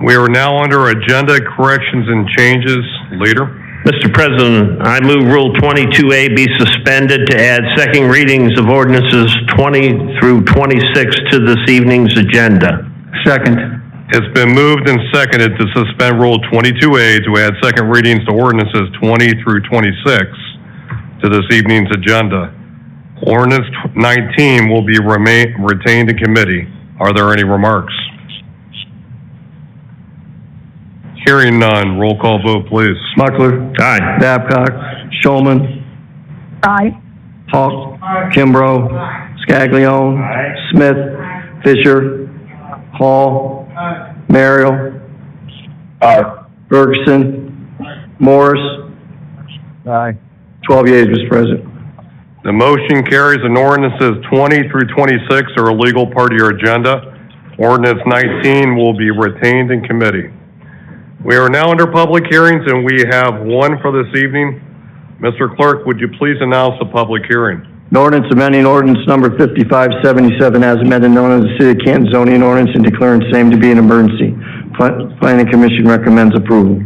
We are now under agenda corrections and changes. Leader. Mr. President, I move Rule 22A be suspended to add second readings of ordinances 20 through 26 to this evening's agenda. Second. It's been moved and seconded to suspend Rule 22A to add second readings to ordinances 20 through 26 to this evening's agenda. Ordinance 19 will be retained in committee. Are there any remarks? Hearing none, roll call vote, please. Smuckler. Aye. Babcock. Shulman. Aye. Hawk. Kimbrough. Scaglione. Smith. Fisher. Hall. Merrill. Ferguson. Morris. 12 yeas, Mr. President. The motion carries, and ordinances 20 through 26 are a legal part of your agenda. Ordinance 19 will be retained in committee. We are now under public hearings, and we have one for this evening. Mr. Clerk, would you please announce the public hearing? An ordinance amending ordinance number 5577 as amended, known as the City of Canton zoning ordinance, and declaring same to be an emergency. Planning Commission recommends approval.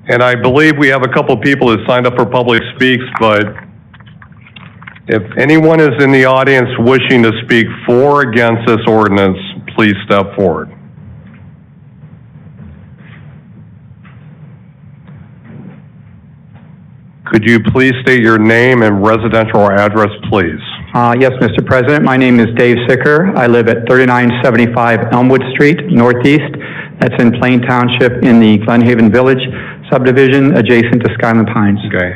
And I believe we have a couple people that signed up for public speaks, but if anyone is in the audience wishing to speak for or against this ordinance, please step forward. Could you please state your name and residential address, please? Yes, Mr. President. My name is Dave Sicker. I live at 3975 Elmwood Street, Northeast. That's in Plain Township in the Glenhaven Village subdivision adjacent to Skyland Pines. Okay.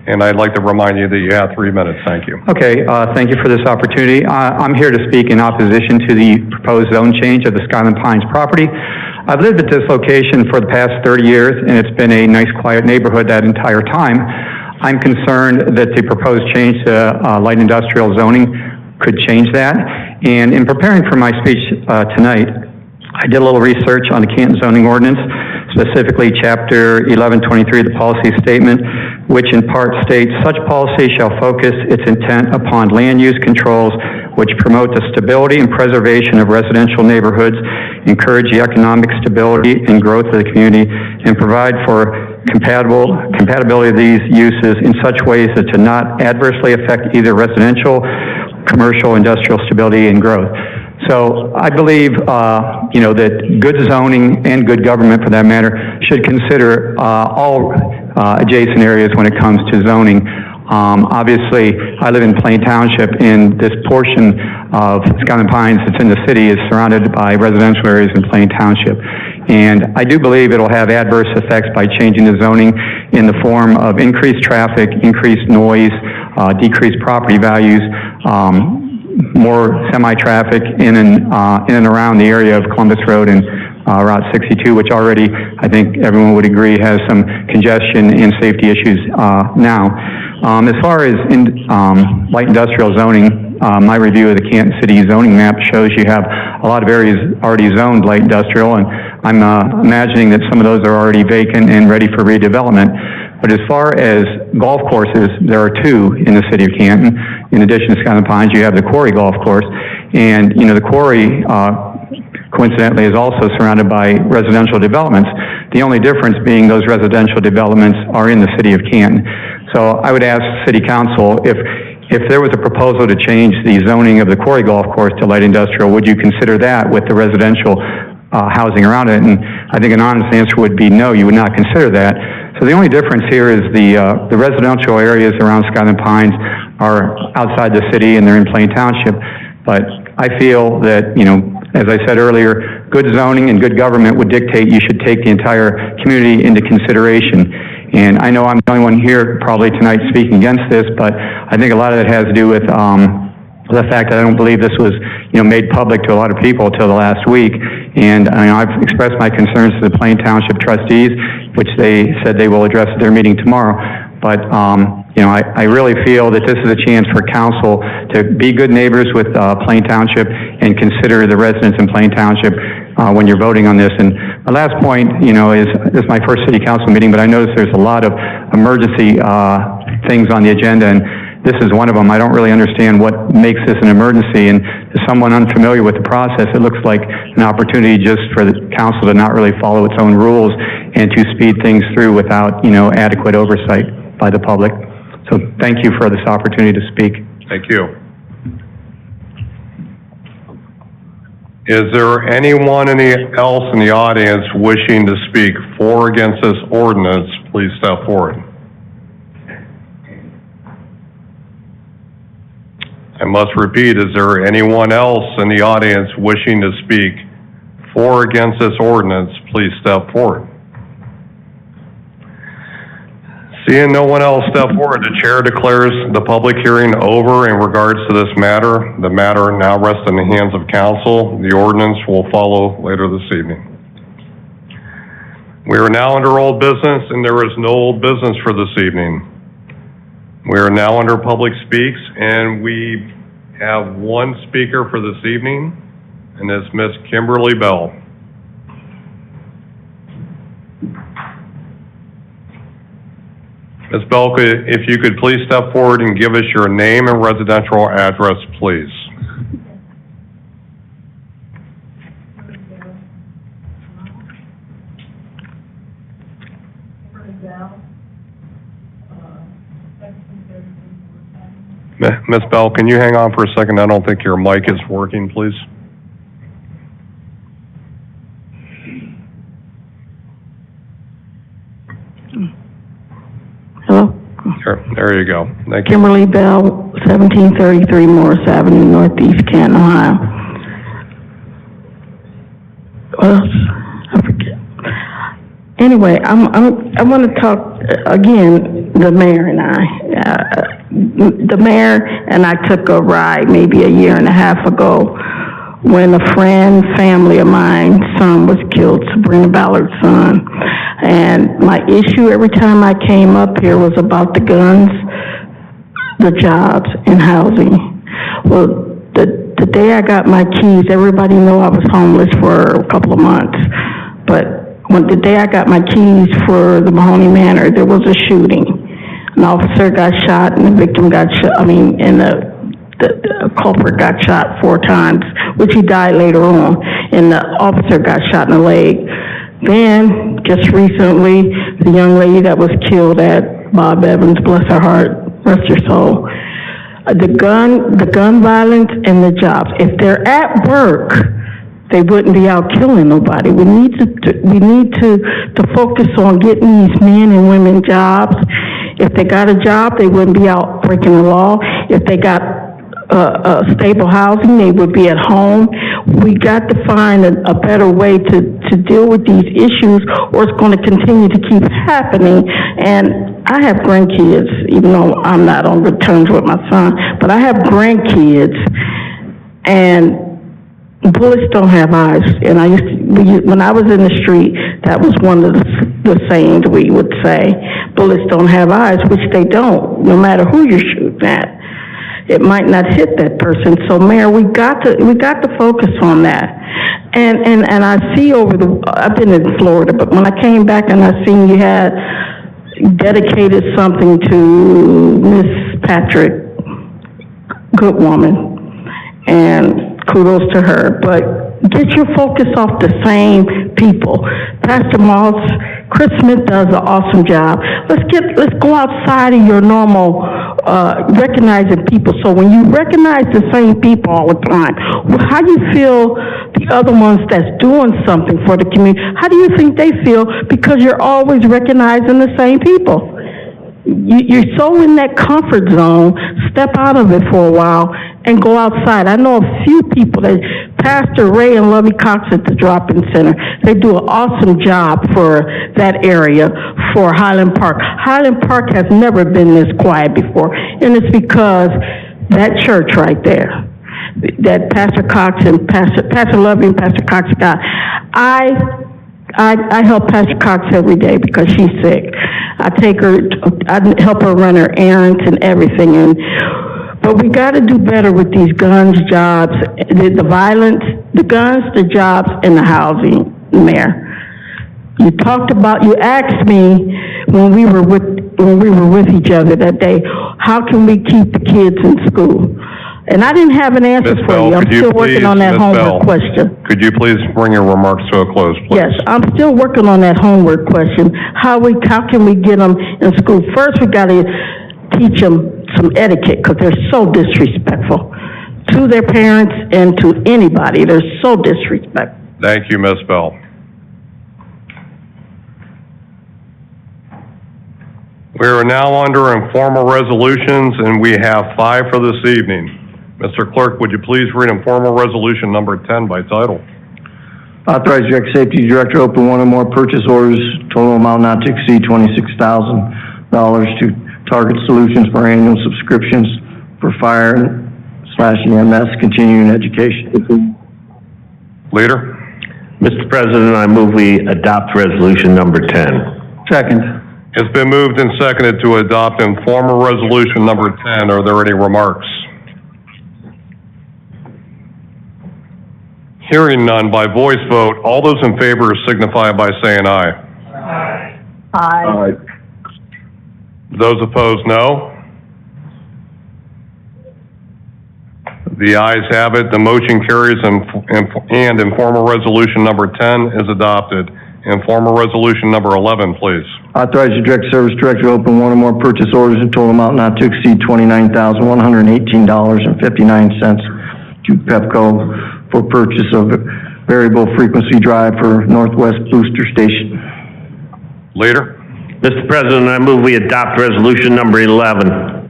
And I'd like to remind you that you have 3 minutes. Thank you. Okay. Thank you for this opportunity. I'm here to speak in opposition to the proposed zone change of the Skyland Pines property. I've lived at this location for the past 30 years, and it's been a nice, quiet neighborhood that entire time. I'm concerned that the proposed change to light industrial zoning could change that. And in preparing for my speech tonight, I did a little research on the Canton zoning ordinance, specifically Chapter 1123 of the policy statement, which in part states, such policy shall focus its intent upon land use controls which promote the stability and preservation of residential neighborhoods, encourage the economic stability and growth of the community, and provide for compatibility of these uses in such ways as to not adversely affect either residential, commercial, industrial stability and growth. So I believe, that good zoning and good government, for that matter, should consider all adjacent areas when it comes to zoning. Obviously, I live in Plain Township, and this portion of Skyland Pines that's in the city is surrounded by residential areas in Plain Township. And I do believe it'll have adverse effects by changing the zoning in the form of increased traffic, increased noise, decreased property values, more semi-traffic in and around the area of Columbus Road and Route 62, which already, I think everyone would agree, has some congestion and safety issues now. As far as light industrial zoning, my review of the Canton City zoning map shows you have a lot of areas already zoned light industrial, and I'm imagining that some of those are already vacant and ready for redevelopment. But as far as golf courses, there are two in the city of Canton. In addition to Skyland Pines, you have the Quarry Golf Course, and the Quarry, coincidentally, is also surrounded by residential developments. The only difference being those residential developments are in the city of Canton. So I would ask City Council, if there was a proposal to change the zoning of the Quarry Golf Course to light industrial, would you consider that with the residential housing around it? And I think an honest answer would be no, you would not consider that. So the only difference here is the residential areas around Skyland Pines are outside the city and they're in Plain Township. But I feel that, as I said earlier, good zoning and good government would dictate you should take the entire community into consideration. And I know I'm the only one here probably tonight speaking against this, but I think a lot of it has to do with the fact that I don't believe this was, made public to a lot of people until the last week. And I've expressed my concerns to the Plain Township trustees, which they said they will address at their meeting tomorrow. But, I really feel that this is a chance for council to be good neighbors with Plain Township and consider the residents in Plain Township when you're voting on this. And my last point, is this is my first city council meeting, but I noticed there's a lot of emergency things on the agenda, and this is one of them. I don't really understand what makes this an emergency, and to someone unfamiliar with the process, it looks like an opportunity just for the council to not really follow its own rules and to speed things through without, adequate oversight by the public. So thank you for this opportunity to speak. Thank you. Is there anyone else in the audience wishing to speak for or against this ordinance? Please step forward. I must repeat, is there anyone else in the audience wishing to speak for or against this ordinance? Please step forward. Seeing no one else step forward, the chair declares the public hearing over in regards to this matter. The matter now rests in the hands of council. The ordinance will follow later this evening. We are now under old business, and there is no old business for this evening. We are now under public speaks, and we have one speaker for this evening, and it's Miss Kimberly Bell. Ms. Belka, if you could please step forward and give us your name and residential address, please. Ms. Bell, can you hang on for a second? I don't think your mic is working, please. Hello? There you go. Thank you. Kimberly Bell, 1733 Morris Avenue, Northeast Canton, Ohio. What else? I forget. Anyway, I want to talk, again, the mayor and I. The mayor and I took a ride maybe a year and a half ago when a family of mine, son was killed, Sabrina Ballard's son. And my issue every time I came up here was about the guns, the jobs, and housing. Well, the day I got my keys, everybody knew I was homeless for a couple of months. But the day I got my keys for the Mahoney Manor, there was a shooting. An officer got shot, and the victim got shot, and the culprit got shot 4 times, which he died later on, and the officer got shot in the leg. Then, just recently, the young lady that was killed at Bob Evans, bless her heart, rest her soul. The gun violence and the jobs. If they're at work, they wouldn't be out killing nobody. We need to focus on getting these men and women jobs. If they got a job, they wouldn't be out breaking the law. If they got stable housing, they would be at home. We got to find a better way to deal with these issues, or it's going to continue to keep happening. And I have grandkids, even though I'm not on good terms with my son, but I have grandkids, and bullets don't have eyes. And when I was in the street, that was one of the sayings we would say. Bullets don't have eyes, which they don't, no matter who you're shooting at. It might not hit that person. So, Mayor, we got to focus on that. And I see I've been in Florida, but when I came back and I seen you had dedicated something to Miss Patrick, good woman, and kudos to her. But get your focus off the same people. Pastor Moss, Chris Smith does an awesome job. Let's go outside of your normal recognizing people. So when you recognize the same people all the time, how do you feel the other ones that's doing something for the community, how do you think they feel? Because you're always recognizing the same people. You're so in that comfort zone, step out of it for a while and go outside. I know a few people, Pastor Ray and Lovey Cox at the drop-in center, they do an awesome job for that area, for Highland Park. Highland Park has never been this quiet before, and it's because that church right there, that Pastor Cox and Pastor Lovey and Pastor Cox got. I help Pastor Cox every day because she's sick. I help her run her errands and everything. But we got to do better with these guns, jobs, the violence, the guns, the jobs, and the housing, Mayor. You asked me when we were with when we were with each other that day, how can we keep the kids in school? And I didn't have an answer Ms. for Bell, you. I'm could you still working please- on that Ms. Bell, homework question. Could you please bring your remarks to a close, please? Yes, I'm still working on that homework question. How can we get them in school? First, we gotta teach them some etiquette, because they're so disrespectful to their parents and to anybody. They're so disrespectful. Thank you, Ms. Bell. We are now under informal resolutions, and we have 5 for this evening. Mr. Clerk, would you please read informal resolution number 10 by title? Authorize Direct Safety Director to open one or more purchase orders, total amount not to exceed $26,000 to Target Solutions for annual subscriptions for fire/EMS continuing education. Leader? Mr. President, I move we adopt resolution number 10. Second. It's been moved and seconded to adopt informal resolution number 10. Are there any remarks? Hearing none, by voice vote, all those in favor signify by saying aye. Aye. Those opposed, no. The ayes have it. The motion carries, and informal resolution number 10 is adopted. Informal resolution number 11, please. Authorize the Direct Service Director to open one or more purchase orders in total amount not to exceed $29,118.59 to Pepco for purchase of variable frequency drive for Northwest Booster Station. Leader? Mr. President, I move we adopt resolution number 11.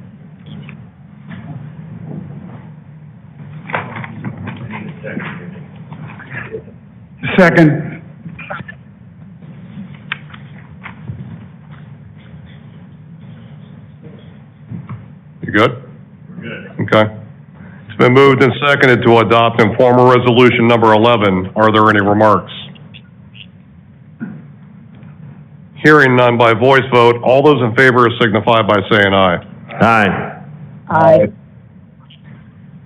Second. You good? We're good. Okay. It's been moved and seconded to adopt informal resolution number 11. Are there any remarks? Hearing none, by voice vote, all those in favor signify by saying aye. Aye. Aye.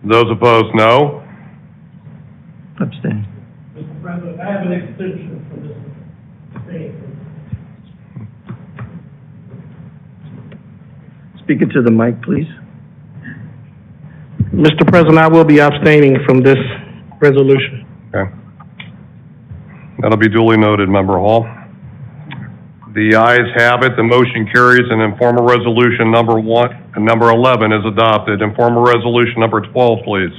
Those opposed, no. Abstain. Mr. President, I have an extension for this thing. Speaking to the mic, please. Mr. President, I will be abstaining from this resolution. Okay. That'll be duly noted, Member Hall. The ayes have it. The motion carries, and informal resolution number 11 is adopted. Informal resolution number 12, please.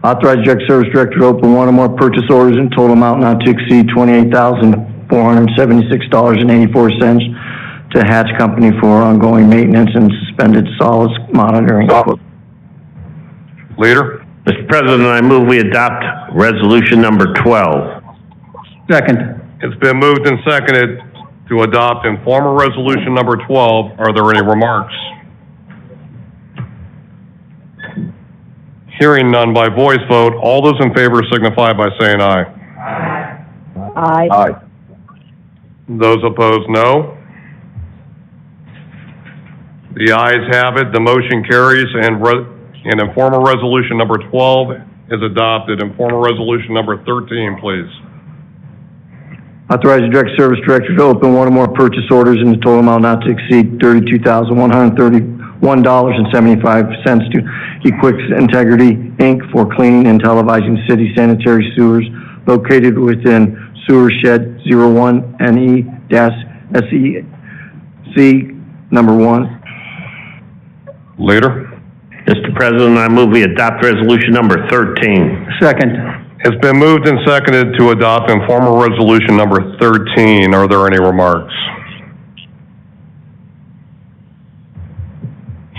Authorize Direct Service Director to open one or more purchase orders in total amount not to exceed $28,476.84 to Hatch Company for ongoing maintenance and suspended solids monitoring. Leader? Mr. President, I move we adopt resolution number 12. Second. It's been moved and seconded to adopt informal resolution number 12. Are there any remarks? Hearing none, by voice vote, all those in favor signify by saying aye. Aye. Aye. Those opposed, no. The ayes have it. The motion carries, and informal resolution number 12 is adopted. Informal resolution number 13, please. Authorize the Direct Service Director to open one or more purchase orders in the total amount not to exceed $32,131.75 to Equix Integrity, Inc. for cleaning and televising city sanitary sewers located within Sewer Shed 01NE-SEC number 1. Leader? Mr. President, I move we adopt resolution number 13. Second. It's been moved and seconded to adopt informal resolution number 13. Are there any remarks?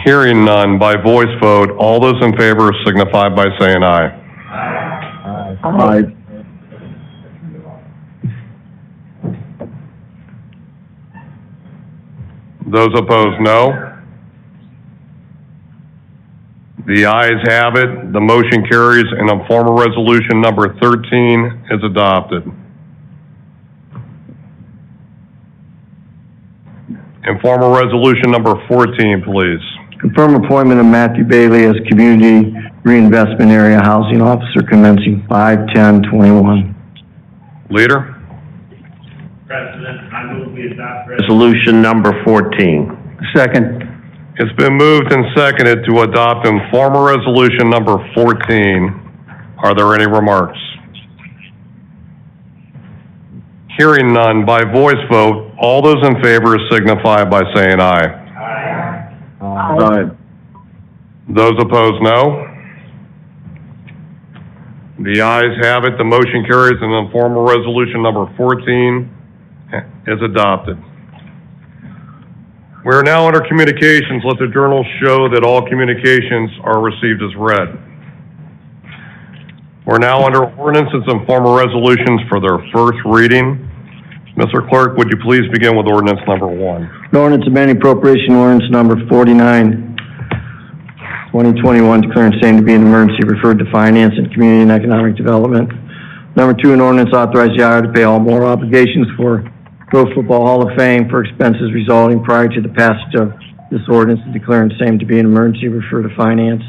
Hearing none, by voice vote, all those in favor signify by saying aye. Aye. Those opposed, no. The ayes have it. The motion carries, and informal resolution number 13 is adopted. Informal resolution number 14, please. Confirm appointment of Matthew Bailey as Community Reinvestment Area Housing Officer commencing 5/10/21. Leader? President, I move we adopt resolution number 14. Second. It's been moved and seconded to adopt Informal Resolution number 14. Are there any remarks? Hearing none, by voice vote, all those in favor signify by saying aye. Aye. Those opposed, no. The ayes have it. The motion carries, and Informal Resolution number 14 is adopted. We are now under communications. Let the journal show that all communications are received as read. We're now under Ordinances and Formal Resolutions for their first reading. Mr. Clerk, would you please begin with Ordinance number 1? An ordinance amending appropriation ordinance number 49, 2021, declaring same to be an emergency, referred to Finance and Community and Economic Development. Number 2, an ordinance authorizing the IR to pay all moral obligations for Pro Football Hall of Fame for expenses resulting prior to the passage of this ordinance and declaring same to be an emergency, refer to Finance.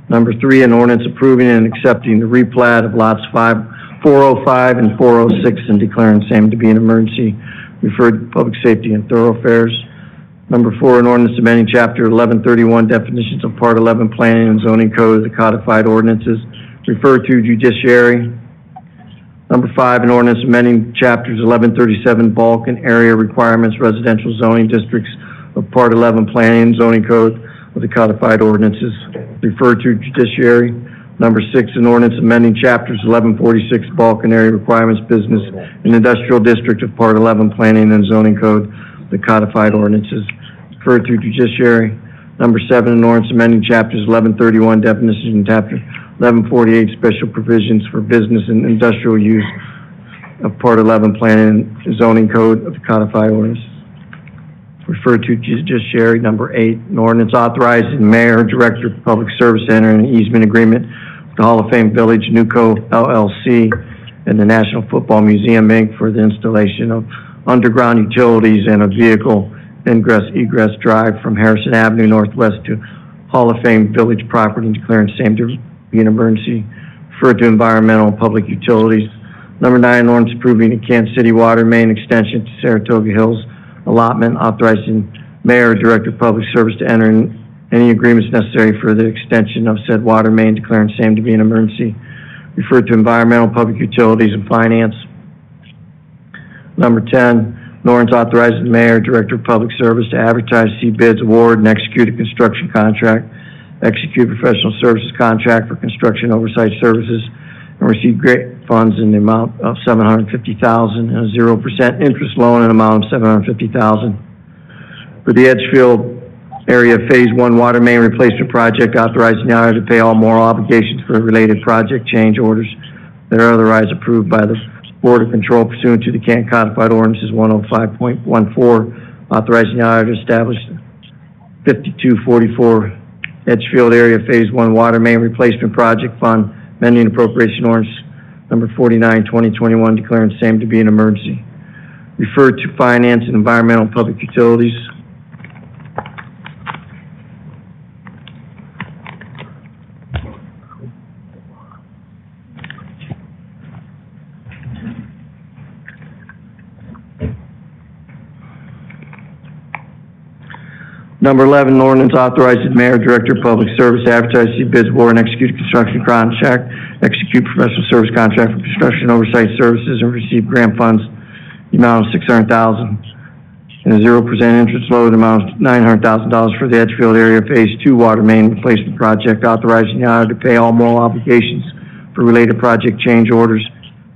Number 3, an ordinance approving and accepting the replat of lots 405 and 406 and declaring same to be an emergency, referred to Public Safety and Thoroughfares. Number 4, an ordinance amending Chapter 1131, definitions of Part 11, Planning and Zoning Code of the Codified Ordinances, referred to Judiciary. Number 5, an ordinance amending Chapters 1137, Bulk and Area Requirements, Residential Zoning Districts of Part 11, Planning and Zoning Code of the Codified Ordinances, referred to Judiciary. Number 6, an ordinance amending Chapters 1146, Bulk and Area Requirements, Business and Industrial District of Part 11, Planning and Zoning Code of the Codified Ordinances, referred to Judiciary. Number 7, an ordinance amending Chapters 1131, definitions, and Chapter 1148, special provisions for business and industrial use of Part 11, Planning and Zoning Code of the Codified Ordinances, referred to Judiciary. Number 8, an ordinance authorizing the Mayor or Director of Public Service to enter an easement agreement with the Hall of Fame Village, Nuco LLC, and the National Football Museum, Inc. for the installation of underground utilities and a vehicle ingress-egress drive from Harrison Avenue Northwest to Hall of Fame Village property and declaring same to be an emergency, referred to Environmental and Public Utilities. Number 9, an ordinance approving a Canton City water main extension to Saratoga Hills allotment, authorizing Mayor or Director of Public Service to enter in any agreements necessary for the extension of said water main, declaring same to be an emergency, referred to Environmental, Public Utilities, and Finance. Number 10, an ordinance authorizing the Mayor or Director of Public Service to advertise, see bids, award, and execute a construction contract, execute professional services contract for construction oversight services, and receive grant funds in the amount of $750,000 and a 0% interest loan in the amount of $750,000. For the Edgefield area Phase 1 water main replacement project, authorizing the IR to pay all moral obligations for related project change orders that are otherwise approved by the Board of Control pursuant to the Canton Codified Ordinances 105.14, authorizing the IR to establish the 5244 Edgefield area Phase 1 water main replacement project fund, amending appropriation ordinance number 49, 2021, declaring same to be an emergency, referred to Finance and Environmental and Public Utilities. Number 11, an ordinance authorizes the Mayor, Director of Public Service to advertise, see bids, award, and execute a construction contract, execute professional service contract for construction oversight services, and receive grant funds the amount of $600,000 and a 0% interest loan, the amount of $900,000 for the Edgefield area Phase 2 water main replacement project, authorizing the IR to pay all moral obligations for related project change orders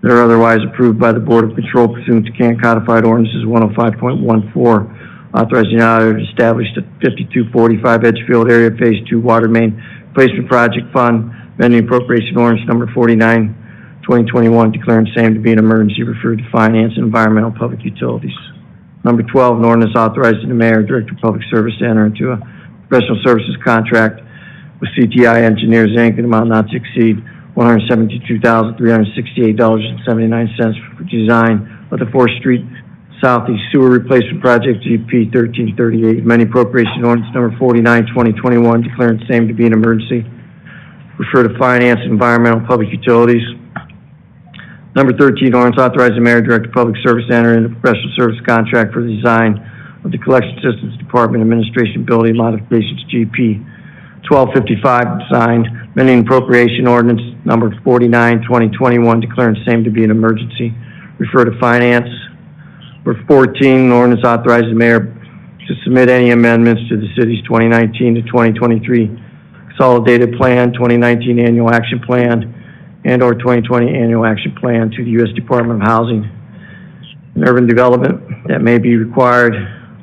that are otherwise approved by the Board of Control pursuant to Canton Codified Ordinances 105.14. Authorizing the IR to establish the 5245 Edgefield area Phase 2 water main replacement project fund, amending appropriation ordinance number 49, 2021, declaring same to be an emergency, referred to Finance and Environmental Public Utilities. Number 12, an ordinance authorizing the Mayor, Director of Public Service to enter into a professional services contract with CTI Engineers, Inc. in amount not to exceed $172,368.79 for design of the 4th Street Southeast Sewer Replacement Project, GP 1338, amending appropriation ordinance number 49, 2021, declaring same to be an emergency, refer to Finance, Environmental, Public Utilities. Number 13, ordinance authorizing the Mayor, Director of Public Service to enter into a professional service contract for the design of the Collection Systems Department Administration Building Modifications GP 1255 signed, amending appropriation ordinance number 49, 2021, declaring same to be an emergency. Refer to finance. Number 14, an ordinance authorizes the mayor to submit any amendments to the city's 2019 to 2023 consolidated plan, 2019 annual action plan, and/or 2020 annual action plan to the U.S. Department of Housing and Urban Development that may be required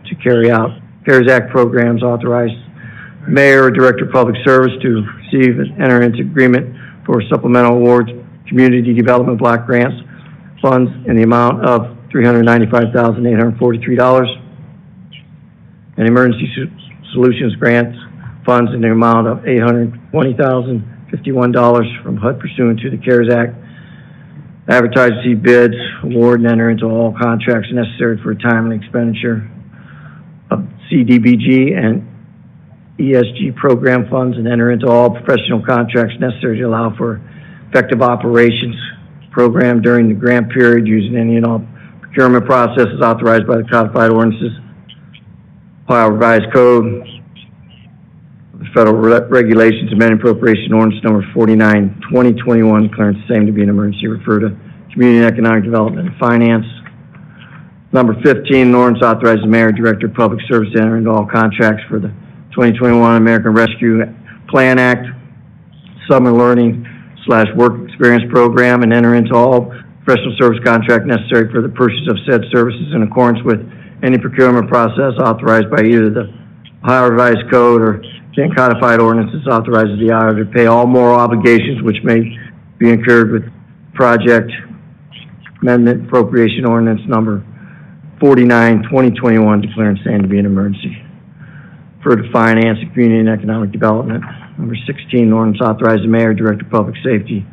to carry out CARES Act programs. Authorized mayor or director of public service to receive and enter into agreement for supplemental awards, community development block grants, funds in the amount of $395,843, and emergency solutions grants funds in the amount of $820,051 from HUD pursuant to the CARES Act. Advertise, see bids, award, and enter into all contracts necessary for a timely expenditure of CDBG and ESG program funds, and enter into all professional contracts necessary to allow for effective operations program during the grant period using any and all procurement processes authorized by the codified ordinances, Ohio Revised Code, the Federal Regulations, amending appropriation ordinance number 49, 2021, declaring the same to be an emergency. Refer to Community and Economic Development and Finance. Number 15, an ordinance authorizes the mayor and director of public service to enter into all contracts for the 2021 American Rescue Plan Act, Summer Learning / Work Experience Program, and enter into all professional service contract necessary for the purchase of said services in accordance with any procurement process authorized by either the Ohio Revised Code or codified ordinances. Authorizes the auditor to pay all moral obligations which may be incurred with project amendment appropriation ordinance number 49, 2021, declaring same to be an emergency. For the Finance and Community and Economic Development. Number 16, ordinance authorizes the mayor, director of public safety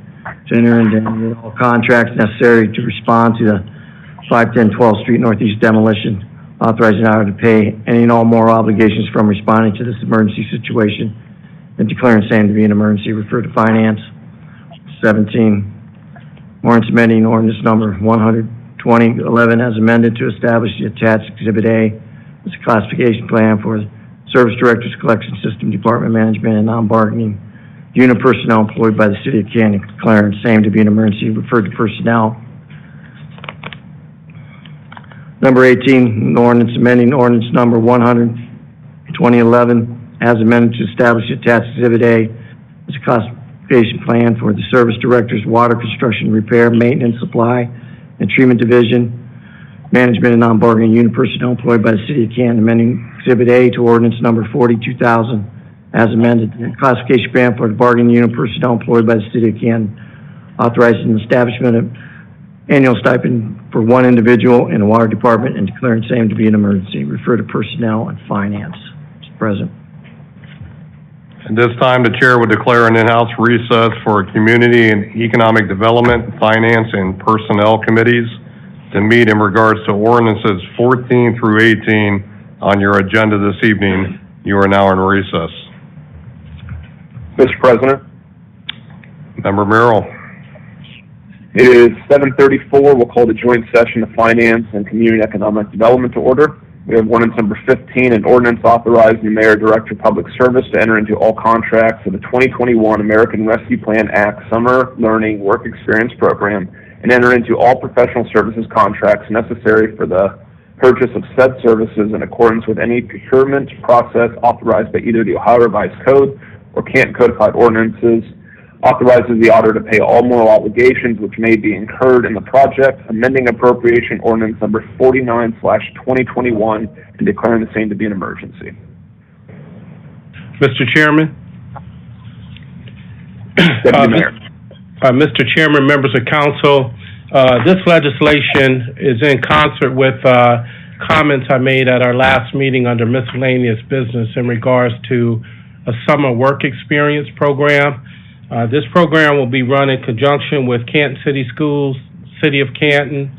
to enter into all contracts necessary to respond to the 510 12th Street Northeast demolition, authorizing the auditor to pay any and all moral obligations from responding to this emergency situation and declaring same to be an emergency. Refer to Finance. 17, ordinance amending ordinance number 100/2011 as amended to establish the attached Exhibit A as a classification plan for the Service Directors, Collection System Department Management, and non-bargaining unit personnel employed by the City of Canton, declaring same to be an emergency. Referred to Personnel. Number 18, an ordinance amending ordinance number 100/2011 as amended to establish the attached Exhibit A as a classification plan for the Service Directors, Water Construction, Repair, Maintenance, Supply, and Treatment Division, Management, and non-bargaining unit personnel employed by the City of Canton, amending Exhibit A to ordinance number 40/2000 as amended. The classification plan for the bargaining unit personnel employed by the City of Canton, authorizing the establishment of annual stipend for one individual in the Water Department and declaring same to be an emergency. Refer to Personnel and Finance. Mr. President. At this time, the chair would declare an in-house recess for Community and Economic Development, Finance, and Personnel Committees to meet in regards to ordinances 14 through 18 on your agenda this evening. You are now in recess. Mr. President, Member Merrill. it is 7:34. We'll call the joint session of Finance and Community Economic Development to order. We have ordinance number 15, an ordinance authorizing the Mayor, Director of Public Service to enter into all contracts for the 2021 American Rescue Plan Act Summer Learning Work Experience Program and enter into all professional services contracts necessary for the purchase of said services in accordance with any procurement process authorized by either the Ohio Revised Code or Canton Codified Ordinances. Authorizes the auditor to pay all moral obligations which may be incurred in the project, amending appropriation ordinance number 49/2021 and declaring the same to be an emergency. Mr. Chairman. Deputy Mayor. Mr. Chairman, members of council, this legislation is in concert with comments I made at our last meeting under miscellaneous business in regards to a summer work experience program. This program will be run in conjunction with Canton City Schools, City of Canton,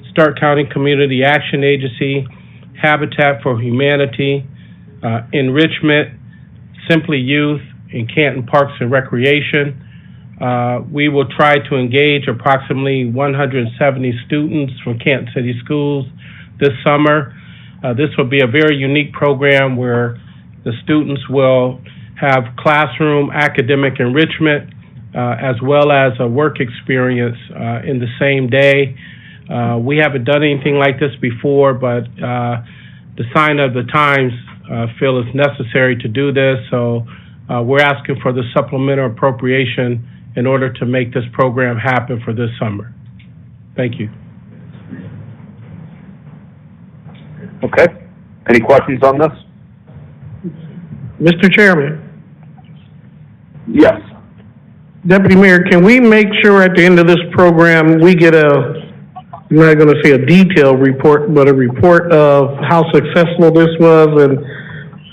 Stark County Community Action Agency, Habitat for Humanity, Enrichment, Simply Youth, and Canton Parks and Recreation. We will try to engage approximately 170 students from Canton City Schools this summer. This will be a very unique program where the students will have classroom academic enrichment as well as a work experience in the same day. We haven't done anything like this before, but the sign of the times feel it's necessary to do this, so we're asking for the supplemental appropriation in order to make this program happen for this summer. Thank you. Okay. Any questions on this? Mr. Chairman, Yes. Deputy Mayor, can we make sure at the end of this program, we get I'm not gonna say a detailed report, but a report of how successful this was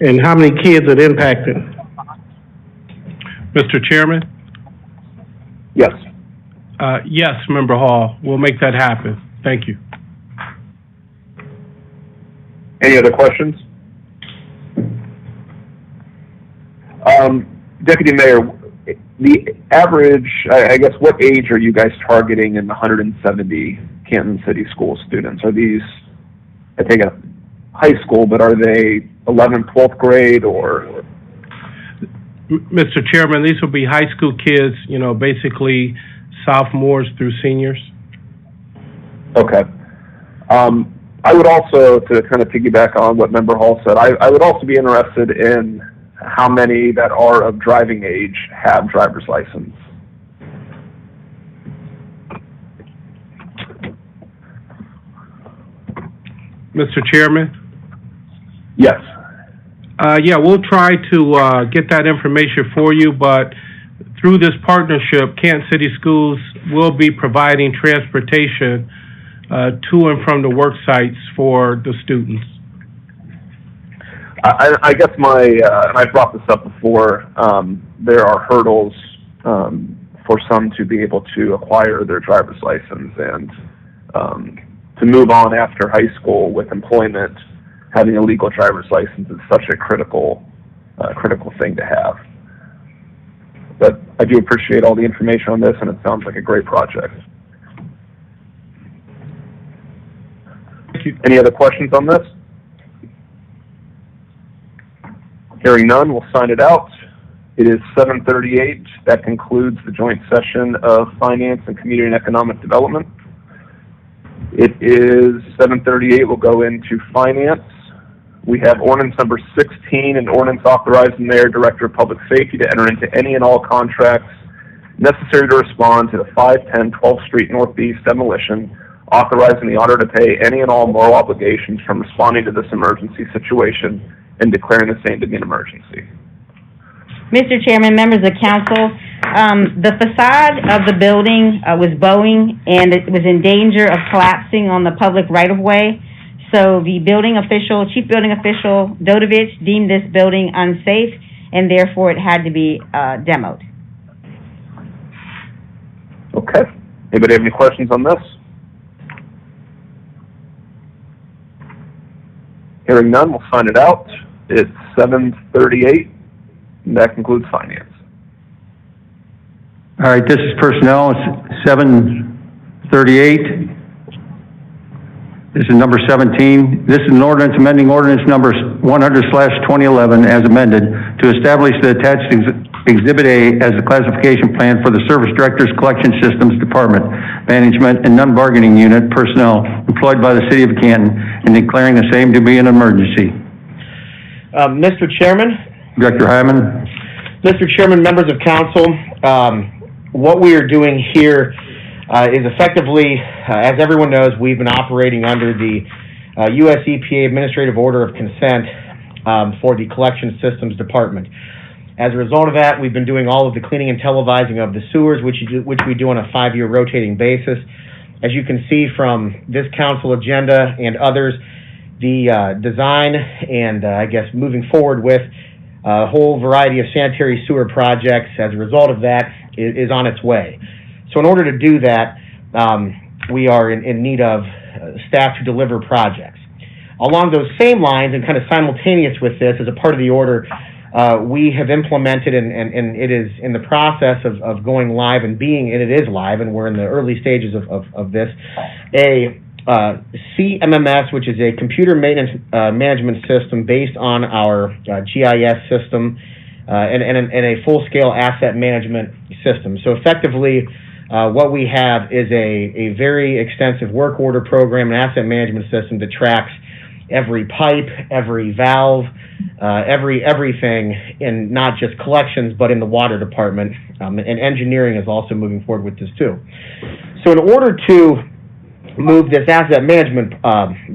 and how many kids it impacted? Mr. Chairman? Yes. Yes, Member Hall. We'll make that happen. Thank you. Any other questions? Deputy Mayor, the average, I guess, what age are you guys targeting in the 170 Canton City School students? Are these, I take it, high school, but are they 11th, 12th grade, or? Mr. Chairman, these will be high school kids, you know, basically sophomores through seniors. Okay. I would also, to kind of piggyback on what Member Hall said, I would also be interested in how many that are of driving age have driver's license. Mr. Chairman? Yes. Yeah, we'll try to get that information for you, but through this partnership, Canton City Schools will be providing transportation to and from the work sites for the students. I guess and I brought this up before, there are hurdles for some to be able to acquire their driver's license and to move on after high school with employment. Having a legal driver's license is such a critical thing to have. But I do appreciate all the information on this, and it sounds like a great project. Thank you. Any other questions on this? Hearing none, we'll sign it out. It is 7:38. That concludes the joint session of Finance and Community and Economic Development. It is 7:38. We'll go into Finance. We have ordinance number 16, an ordinance authorizing the Mayor, Director of Public Safety to enter into any and all contracts necessary to respond to the 510 12th Street Northeast demolition, authorizing the auditor to pay any and all moral obligations from responding to this emergency situation and declaring the same to be an emergency. Mr. Chairman, members of council, the facade of the building was bowing and it was in danger of collapsing on the public right-of-way. So the chief building official, Dodovich, deemed this building unsafe, and therefore it had to be demoed. Okay. Anybody have any questions on this? Hearing none, we'll sign it out. It's 7:38, and that concludes Finance. All right, this is Personnel, it's 7:38. This is number 17. This is an ordinance amending ordinance number 100/2011 as amended to establish the attached Exhibit A as the classification plan for the Service Director's Collection Systems Department, Management and Non-Bargaining Unit personnel employed by the City of Canton and declaring the same to be an emergency. Mr. Chairman. Director Hyman. Mr. Chairman, members of council, what we are doing here is effectively, as everyone knows, we've been operating under the U.S. EPA Administrative Order of Consent for the Collection Systems Department. As a result of that, we've been doing all of the cleaning and televising of the sewers, which we do on a 5-year rotating basis. As you can see from this council agenda and others, the design and I guess moving forward with a whole variety of sanitary sewer projects as a result of that is on its way. So in order to do that, we are in need of staff to deliver projects. Along those same lines and kind of simultaneous with this, as a part of the order, we have implemented, and it is in the process of going live and it is live, and we're in the early stages of this, a CMMS, which is a computer maintenance management system based on our GIS system and a full-scale asset management system. So effectively, what we have is a very extensive work order program and asset management system that tracks every pipe, every valve, everything in not just collections, but in the water department. And engineering is also moving forward with this too. So in order to move this asset management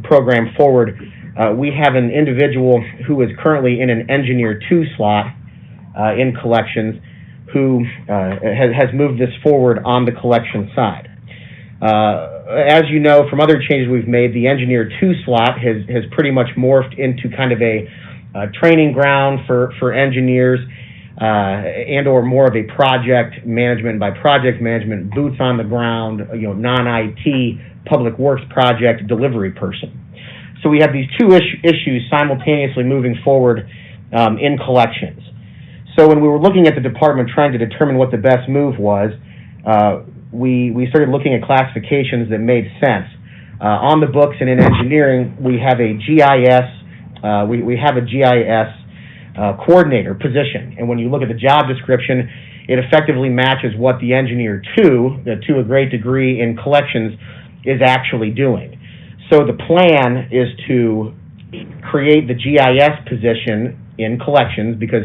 program forward, we have an individual who is currently in an Engineer 2 slot in collections who has moved this forward on the collection side. As you know from other changes we've made, the Engineer 2 slot has pretty much morphed into kind of a training ground for engineers and or more of a project management by project management, boots on the ground, non-IT, public works project delivery person. So we have these two issues simultaneously moving forward in collections. So when we were looking at the department trying to determine what the best move was, we started looking at classifications that made sense. On the books and in engineering, we have a GIS, coordinator position. And when you look at the job description, it effectively matches what the Engineer 2, to a great degree in collections, is actually doing. So the plan is to create the GIS position in collections, because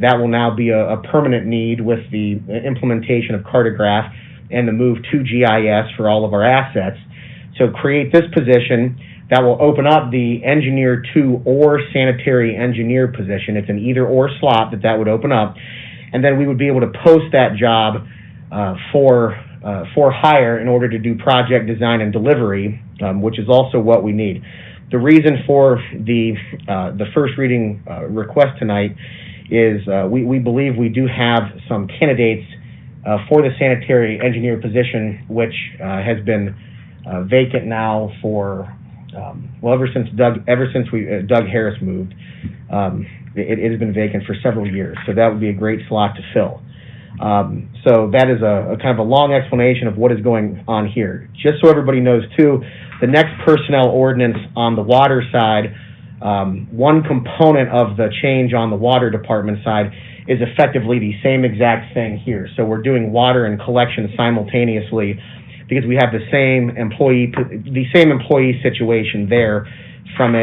that will now be a permanent need with the implementation of Cartograph and the move to GIS for all of our assets. So create this position that will open up the Engineer 2 or sanitary engineer position. It's an either or slot that would open up. And then we would be able to post that job for hire in order to do project design and delivery, which is also what we need. The reason for the first reading request tonight is we believe we do have some candidates for the sanitary engineer position, which has been vacant now for ever since Doug Harris moved. It has been vacant for several years, so that would be a great slot to fill. So that is a kind of a long explanation of what is going on here. Just so everybody knows too, the next personnel ordinance on the water side, one component of the change on the water department side is effectively the same exact thing here. So we're doing water and collection simultaneously because we have the same employee situation there from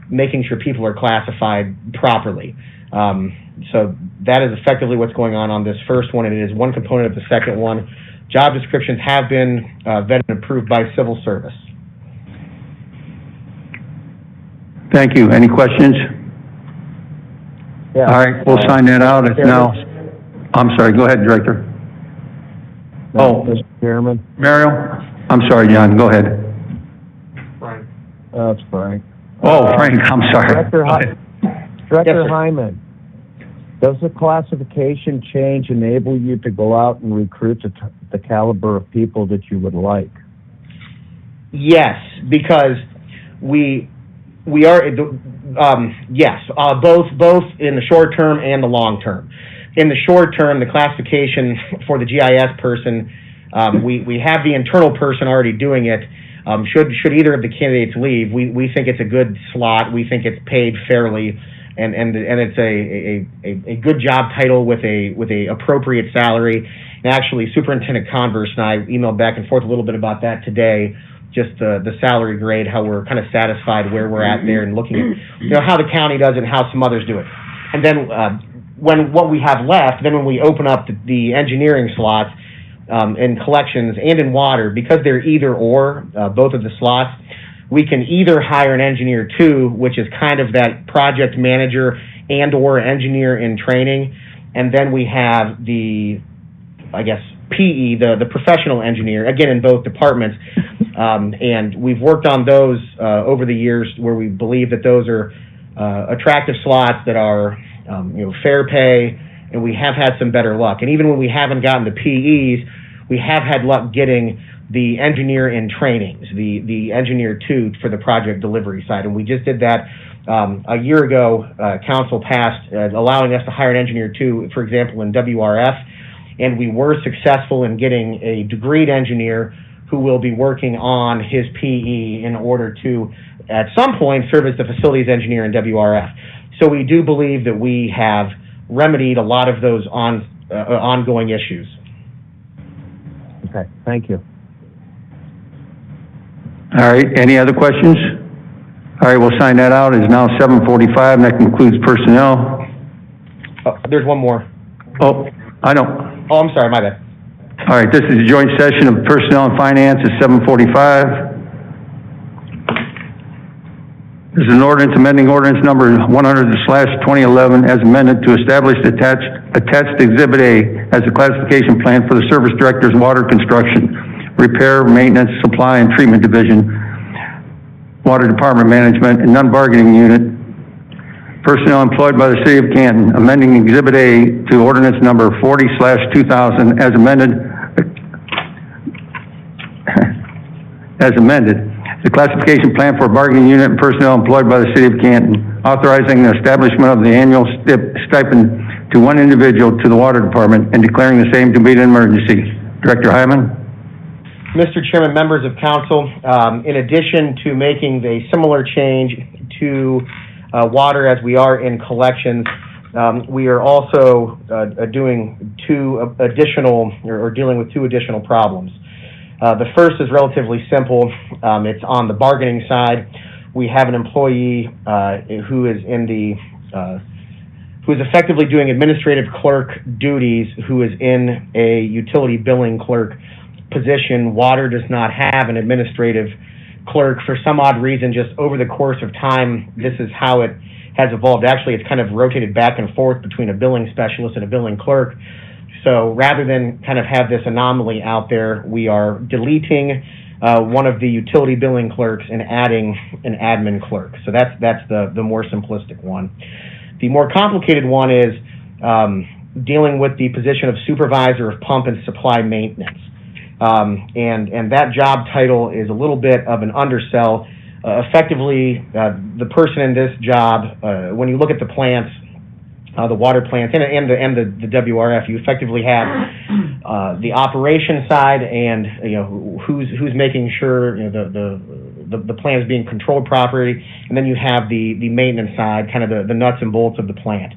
making sure people are classified properly. So that is effectively what's going on this first one, and it is one component of the second one. Job descriptions have been vetted and approved by Civil Service. Thank you. Any questions? Yeah. All right, we'll sign that out. It's now, I'm sorry, go ahead, Director. Mr. Chairman. Mario? I'm sorry, John, go ahead. Frank. That's Frank. Oh, Frank, I'm sorry. Director Hyman, does the classification change enable you to go out and recruit the caliber of people that you would like? Yes, because we are, yes, both in the short term and the long term. In the short term, the classification for the GIS person, we have the internal person already doing it. Should either of the candidates leave, we think it's a good slot. We think it's paid fairly, and it's a good job title with a appropriate salary. And actually, Superintendent Converse and I emailed back and forth a little bit about that today. Just the salary grade, how we're kind of satisfied where we're at there, and looking at how the county does it and how some others do it. And then what we have left, then when we open up the engineering slots in collections and in water, because they're either or, both of the slots, we can either hire an Engineer 2, which is kind of that project manager and or engineer in training, and then we have the, I guess, PE, the professional engineer, again in both departments. And we've worked on those over the years where we believe that those are attractive slots that are fair pay, and we have had some better luck. And even when we haven't gotten the PEs, we have had luck getting the engineer in trainings, the Engineer 2 for the project delivery side. And we just did that a year ago. Council passed allowing us to hire an Engineer 2, for example, in WRF, and we were successful in getting a degreed engineer who who will be working on his PE in order to, at some point, serve as the facilities engineer in WRF. So we do believe that we have remedied a lot of those ongoing issues. Okay, thank you. All right, any other questions? All right, we'll sign that out. It's now 7:45, and that concludes personnel. Oh, there's one more. Oh, I don't. Oh, I'm sorry, my bad. All right, this is a joint session of Personnel and Finance at 7:45. This is an ordinance amending ordinance number 100/2011 as amended to establish attached Exhibit A as a classification plan for the Service Director's Water Construction, Repair, Maintenance, Supply, and Treatment Division, Water Department Management, and Non-Bargaining Unit, personnel employed by the City of Canton, amending Exhibit A to ordinance number 40/2000 as amended. The classification plan for a bargaining unit and personnel employed by the City of Canton, authorizing the establishment of the annual stipend to one individual to the Water Department and declaring the same to be an emergency. Director Hyman? Mr. Chairman, members of council, in addition to making a similar change to water as we are in collections, we are also doing dealing with two additional problems. The first is relatively simple. It's on the bargaining side. We have an employee who is effectively doing administrative clerk duties, who is in a utility billing clerk position. Water does not have an administrative clerk. For some odd reason, just over the course of time, this is how it has evolved. Actually, it's kind of rotated back and forth between a billing specialist and a billing clerk. So rather than kind of have this anomaly out there, we are deleting one of the utility billing clerks and adding an admin clerk. So that's the more simplistic one. The more complicated one is dealing with the position of supervisor of pump and supply maintenance. And that job title is a little bit of an undersell. Effectively, the person in this job, when you look at the plants, the water plants and the WRF, you effectively have the operation side and who's making sure the plant is being controlled properly, and then you have the maintenance side, kind of the nuts and bolts of the plant.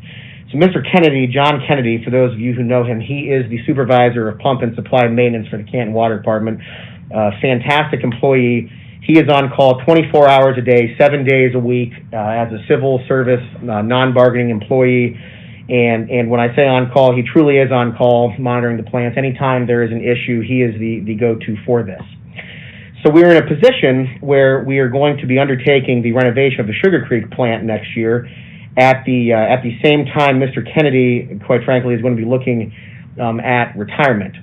So Mr. Kennedy, John Kennedy, for those of you who know him, he is the supervisor of pump and supply maintenance for the Canton Water Department. Fantastic employee. He is on call 24 hours a day, 7 days a week, as a civil service non-bargaining employee. And when I say on call, he truly is on call, monitoring the plants. Anytime there is an issue, he is the go-to for this. So we're in a position where we are going to be undertaking the renovation of the Sugar Creek plant next year. At the same time, Mr. Kennedy, quite frankly, is going to be looking at retirement.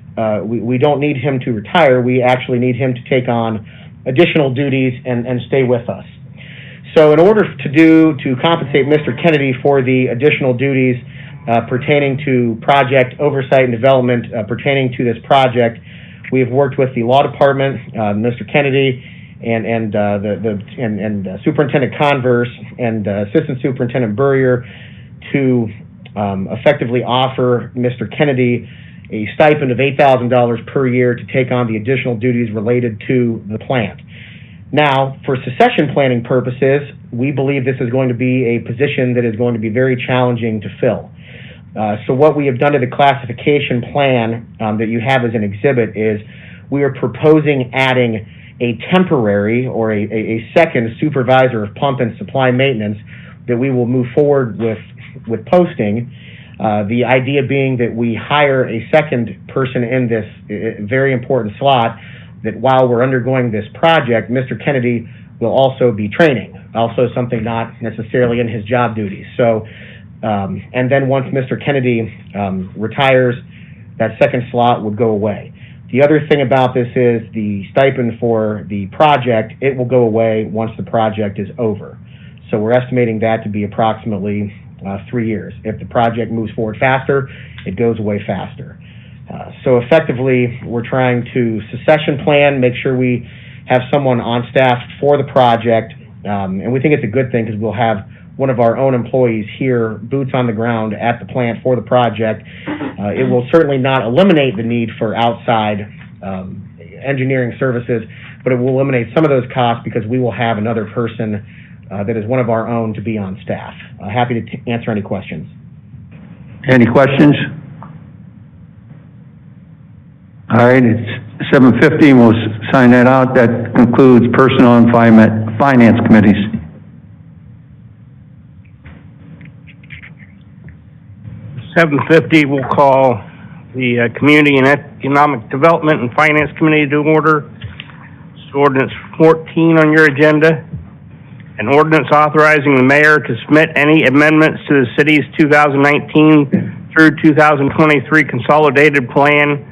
We don't need him to retire. We actually need him to take on additional duties and stay with us. So in order to compensate Mr. Kennedy for the additional duties pertaining to project oversight and development pertaining to this project, we have worked with the law department, Mr. Kennedy, and Superintendent Converse and Assistant Superintendent Burrier to effectively offer Mr. Kennedy a stipend of $8,000 per year to take on the additional duties related to the plant. Now, for succession planning purposes, we believe this is going to be a position that is going to be very challenging to fill. So what we have done to the classification plan that you have as an exhibit is we are proposing adding a temporary or a second supervisor of pump and supply maintenance that we will move forward with posting. The idea being that we hire a second person in this very important slot, that while we're undergoing this project, Mr. Kennedy will also be training, also something not necessarily in his job duties. So, and then once Mr. Kennedy retires, that second slot would go away. The other thing about this is the stipend for the project, it will go away once the project is over. So we're estimating that to be approximately 3 years. If the project moves forward faster, it goes away faster. So effectively, we're trying to succession plan, make sure we have someone on staff for the project, and we think it's a good thing because we'll have one of our own employees here, boots on the ground at the plant for the project. It will certainly not eliminate the need for outside engineering services, but it will eliminate some of those costs because we will have another person that is one of our own to be on staff. Happy to answer any questions. Any questions? All right, it's 7:50, we'll sign that out. That concludes Personnel and Finance Committees. (7:50), we'll call the Community and Economic Development and Finance Committee to order. It's Ordinance 14 on your agenda. An ordinance authorizing the mayor to submit any amendments to the city's 2019 through 2023 Consolidated Plan,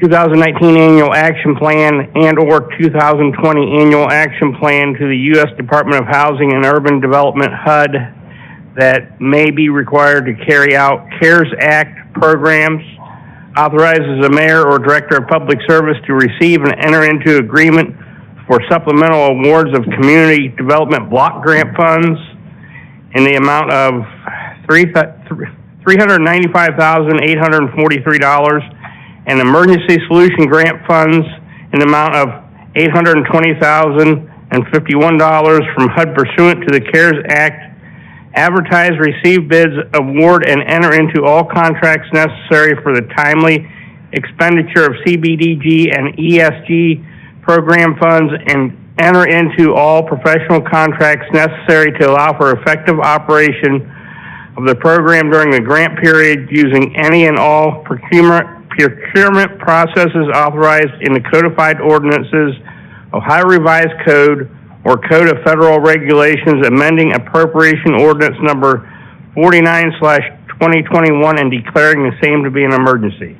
2019 Annual Action Plan, and/or 2020 Annual Action Plan to the U.S. Department of Housing and Urban Development, HUD, that may be required to carry out CARES Act programs, authorizes the mayor or director of public service to receive and enter into agreement for supplemental awards of community development block grant funds in the amount of $395,843 and emergency solution grant funds in the amount of $820,051 from HUD pursuant to the CARES Act. Advertise, receive bids, award, and enter into all contracts necessary for the timely expenditure of CBDG and ESG program funds, and enter into all professional contracts necessary to allow for effective operation of the program during the grant period using any and all procurement processes authorized in the codified ordinances, Ohio Revised Code, or Code of Federal Regulations, amending appropriation ordinance number 49/2021 and declaring the same to be an emergency.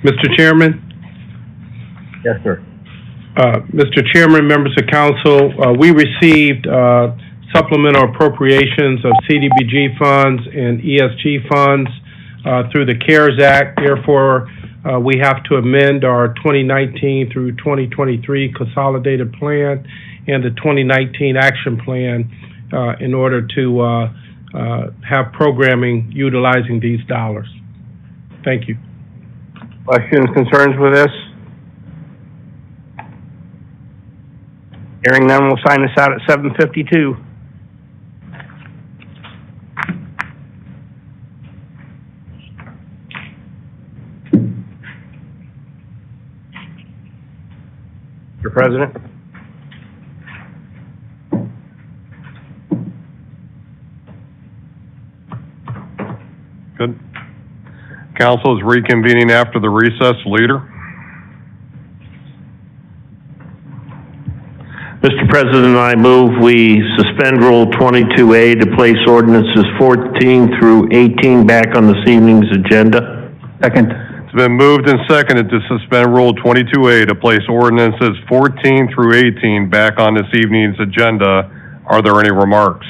Mr. Chairman? Yes, sir. Mr. Chairman, members of council, we received supplemental appropriations of CDBG funds and ESG funds through the CARES Act. Therefore, we have to amend our 2019 through 2023 Consolidated Plan and the 2019 Action Plan in order to have programming utilizing these dollars. Thank you. Questions, concerns with this? Hearing none, we'll sign this out at 7:52. Mr. President. Good. Council is reconvening after the recess. Leader? Mr. President, I move we suspend Rule 22A to place ordinances 14 through 18 back on this evening's agenda. Second. It's been moved and seconded to suspend Rule 22A to place ordinances 14 through 18 back on this evening's agenda. Are there any remarks?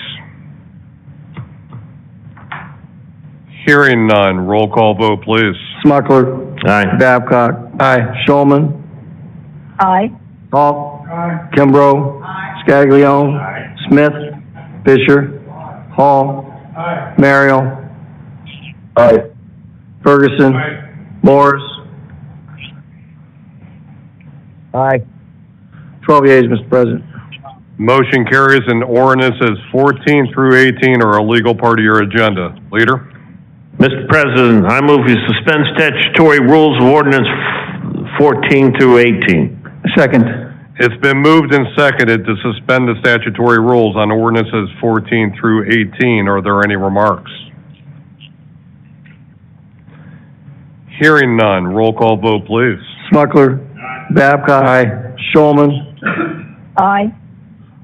Hearing none. Roll call vote, please. Smucker. Aye. Babcock. Aye. Showman. Aye. Hall. Kimbrough. Scaglione. Smith. Fisher. Hall. Merrill. Ferguson. Morris. Aye. 12 yeas, Mr. President. Motion carries and ordinances 14 through 18 are a legal part of your agenda. Leader? Mr. President, I move we suspend statutory rules of ordinance 14 through 18. Second. It's been moved and seconded to suspend the statutory rules on ordinances 14 through 18. Are there any remarks? Hearing none. Roll call vote, please. Smucker. Babcock. Aye. Showman. Aye.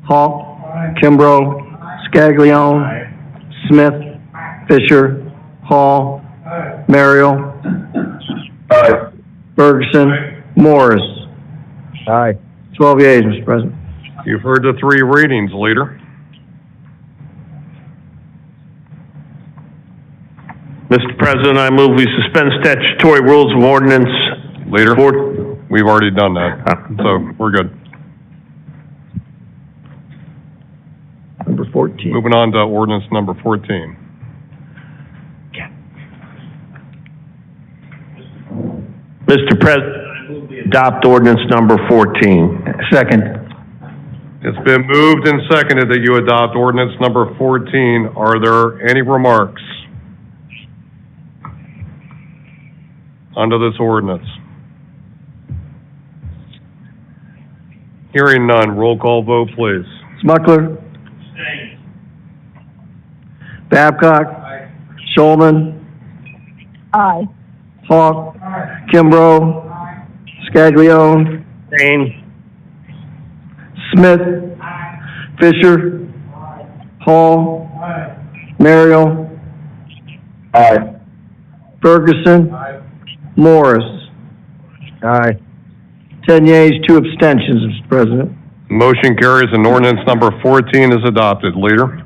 Hall. Kimbrough. Scaglione. Smith. Fisher. Hall. Merrill. Ferguson. Morris. Aye. 12 yeas, Mr. President. You've heard the three readings, Leader. Mr. President, I move we suspend statutory rules of ordinance. Leader, we've already done that, so we're good. Number 14. Moving on to ordinance number 14. Mr. President, I adopt ordinance number 14. Second. It's been moved and seconded that you adopt ordinance number 14. Are there any remarks under this ordinance? Hearing none, roll call vote, please. Smucker. Babcock. Showman. Aye. Hawk. Kimbrough. Scaglione. Abstain. Smith. Fisher. Hall. Merrill. Aye. Ferguson. Morris. Aye. 10 yeas, 2 abstentions, Mr. President. Motion carries and ordinance number 14 is adopted. Leader?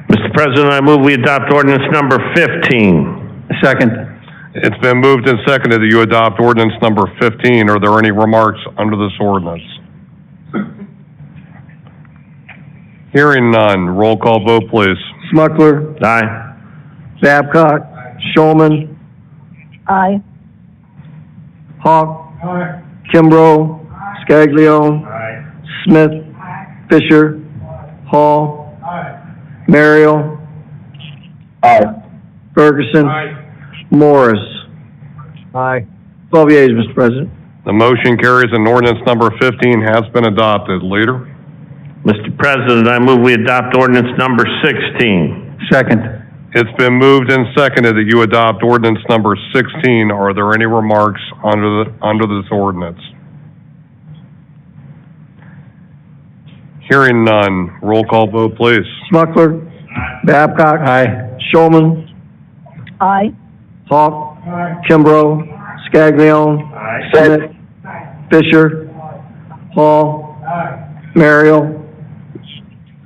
Mr. President, I move we adopt ordinance number 15. Second. It's been moved and seconded that you adopt ordinance number 15. Are there any remarks under this ordinance? Hearing none, roll call vote, please. Smucker. Aye. Babcock. Showman. Aye. Hawk. Kimbrough. Scaglione. Smith. Fisher. Hall. Merrill. Aye. Ferguson. Morris. Aye. 12 yeas, Mr. President. The motion carries and ordinance number 15 has been adopted. Leader? Mr. President, I move we adopt ordinance number 16. Second. It's been moved and seconded that you adopt ordinance number 16. Are there any remarks under this ordinance? Hearing none, roll call vote, please. Smucker. Babcock. Showman. Aye. Hawk. Kimbrough. Scaglione. Smith. Fisher. Hall. Merrill.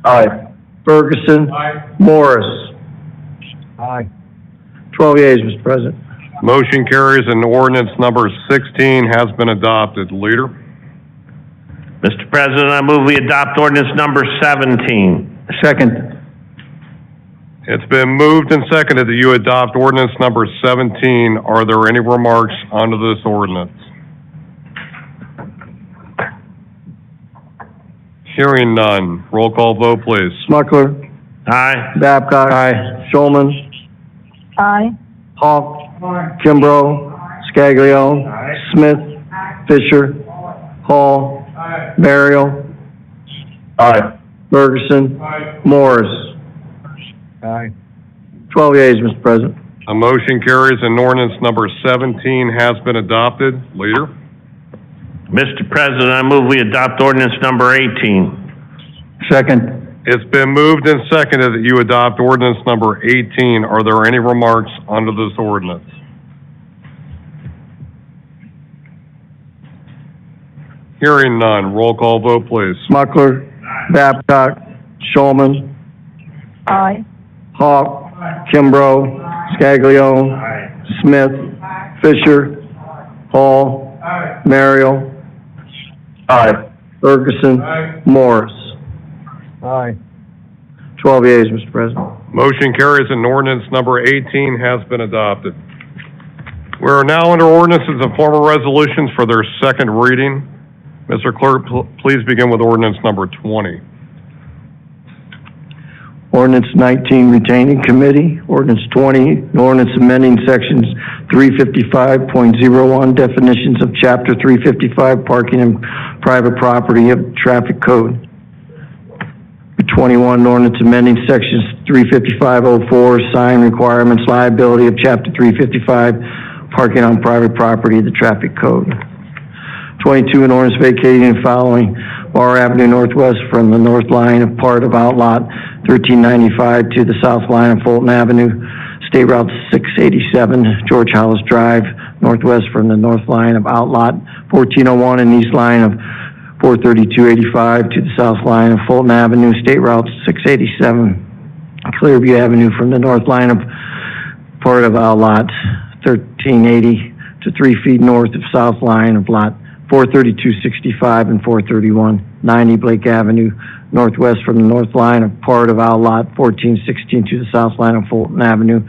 Aye. Ferguson. Morris. Aye. 12 yeas, Mr. President. Motion carries and ordinance number 16 has been adopted. Leader? Mr. President, I move we adopt ordinance number 17. Second. It's been moved and seconded that you adopt ordinance number 17. Are there any remarks under this ordinance? Hearing none. Roll call vote, please. Smucker. Aye. Babcock. Showman. Aye. Hawk. Kimbrough. Scaglione. Smith. Fisher. Hall. Merrill. Aye. Ferguson. Morris. Aye. 12 yeas, Mr. President. A motion carries and ordinance number 17 has been adopted. Leader? Mr. President, I move we adopt ordinance number 18. Second. It's been moved and seconded that you adopt ordinance number 18. Are there any remarks under this ordinance? Hearing none. Roll call vote, please. Smucker. Babcock. Showman. Aye. Hawk. Kimbrough. Scaglione. Smith. Fisher. Hall. Merrill. Aye. Ferguson. Morris. Aye. 12 yeas, Mr. President. Motion carries and ordinance number 18 has been adopted. We are now under ordinances and formal resolutions for their second reading. Mr. Clerk, please begin with ordinance number 20. Ordinance 19, retaining committee. Ordinance 20, an ordinance amending sections 355.01, definitions of chapter 355, parking and private property of traffic code. 21, an ordinance amending sections 355.04, sign requirements, liability of chapter 355, parking on private property of the traffic code. 22, an ordinance vacating and following Bar Avenue Northwest from the north line of part of Outlot 1395 to the south line of Fulton Avenue, State Route 687, George Hollis Drive, northwest from the north line of Outlot 1401 and east line of 43285 to the south line of Fulton Avenue, State Route 687, Clearview Avenue from the north line of part of Outlot 1380 to 3 feet north of south line of Lot 43265 and 43190 Blake Avenue, northwest from the north line of part of Outlot 1416 to the south line of Fulton Avenue,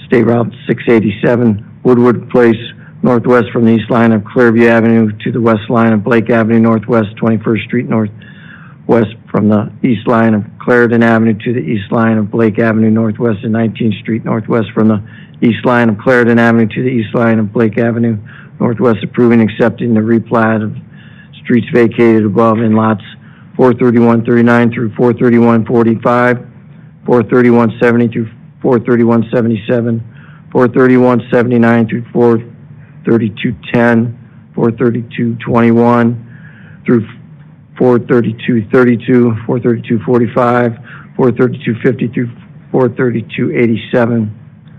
State Route 687, Woodward Place, northwest from the east line of Clearview Avenue to the west line of Blake Avenue northwest, 21st Street northwest from the east line of Clarendon Avenue to the east line of Blake Avenue northwest, and 19th Street northwest from the east line of Clarendon Avenue to the east line of Blake Avenue northwest, approving and accepting the replat of streets vacated above in lots 431-39 through 431-45, 431-70 through 431-77, 431-79 through 432-10, 432-21 through 432-32, 432-45, 432-50 through 432-87,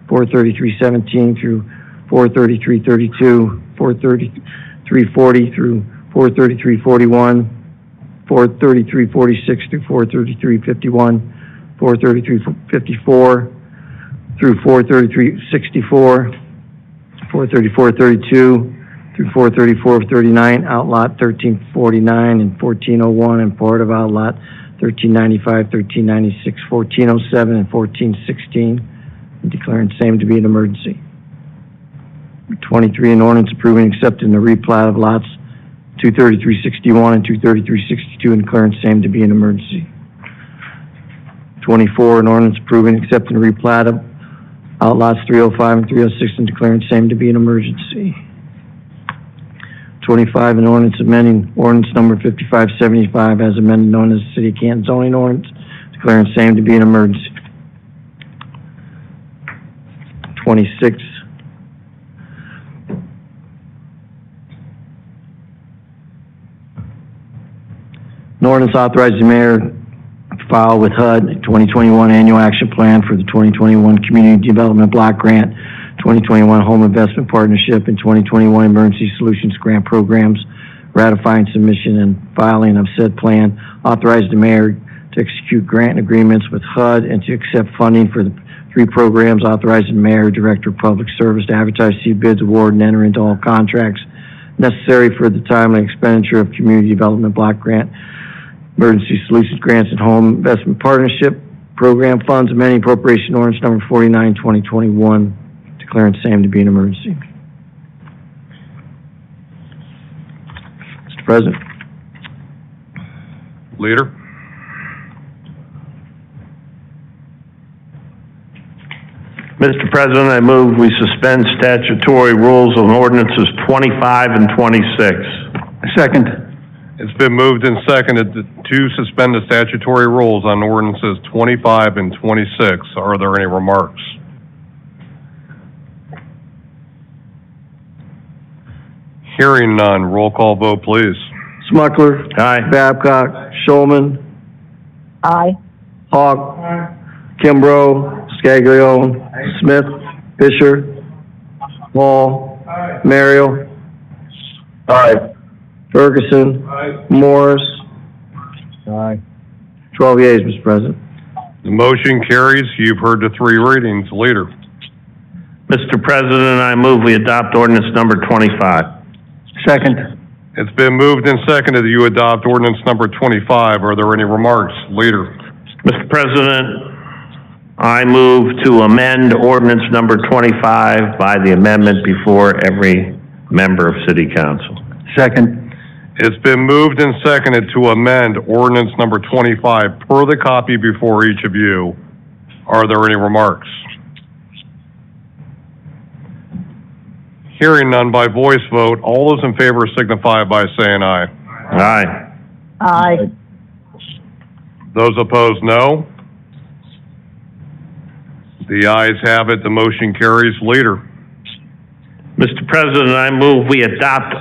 433-17 through 433-32, 433-40 through 433-41, 433-46 through 433-51, 433-54 through 433-64, 434-32 through 434-39, outlot 1349 and 1401, and part of outlot 1395, 1396, 1407, and 1416, and declaring same to be an emergency. 23, an ordinance approving and accepting the replat of lots 233-61 and 233-62, and declaring same to be an emergency. 24, an ordinance approving and accepting the replat of outlots 305 and 306, and declaring same to be an emergency. 25, an ordinance amending ordinance number 5575 as amended, known as the City of Canton zoning ordinance, declaring same to be an emergency. 26, an ordinance authorizing the mayor to file with HUD a 2021 annual action plan for the 2021 Community Development Block Grant, 2021 Home Investment Partnership, and 2021 Emergency Solutions Grant Programs, ratifying submission and filing of said plan, authorized the mayor to execute grant agreements with HUD and to accept funding for the 3 programs, authorizing the mayor, director of public service to advertise, see bids, award, and enter into all contracts necessary for the timely expenditure of Community Development Block Grant, Emergency Solutions Grants, and Home Investment Partnership Program funds, amending appropriation ordinance number 49, 2021, declaring same to be an emergency. Mr. President. Leader? Mr. President, I move we suspend statutory rules on ordinances 25 and 26. Second. It's been moved and seconded to suspend the statutory rules on ordinances 25 and 26. Are there any remarks? Hearing none, roll call vote, please. Smucker. Aye. Babcock. Showman. Aye. Hawk. Kimbrough. Scaglione. Smith. Fisher. Hall. Merrill. Aye. Ferguson. Morris. Aye. 12 yeas, Mr. President. The motion carries. You've heard the 3 readings. Leader? Mr. President, I move we adopt ordinance number 25. Second. It's been moved and seconded that you adopt ordinance number 25. Are there any remarks? Leader? Mr. President, I move to amend ordinance number 25 by the amendment before every member of City Council. Second. It's been moved and seconded to amend ordinance number 25 per the copy before each of you. Are there any remarks? Hearing none by voice vote, all those in favor signify by saying aye. Aye. Aye. Those opposed, no. The ayes have it. The motion carries. Leader? Mr. President, I move we adopt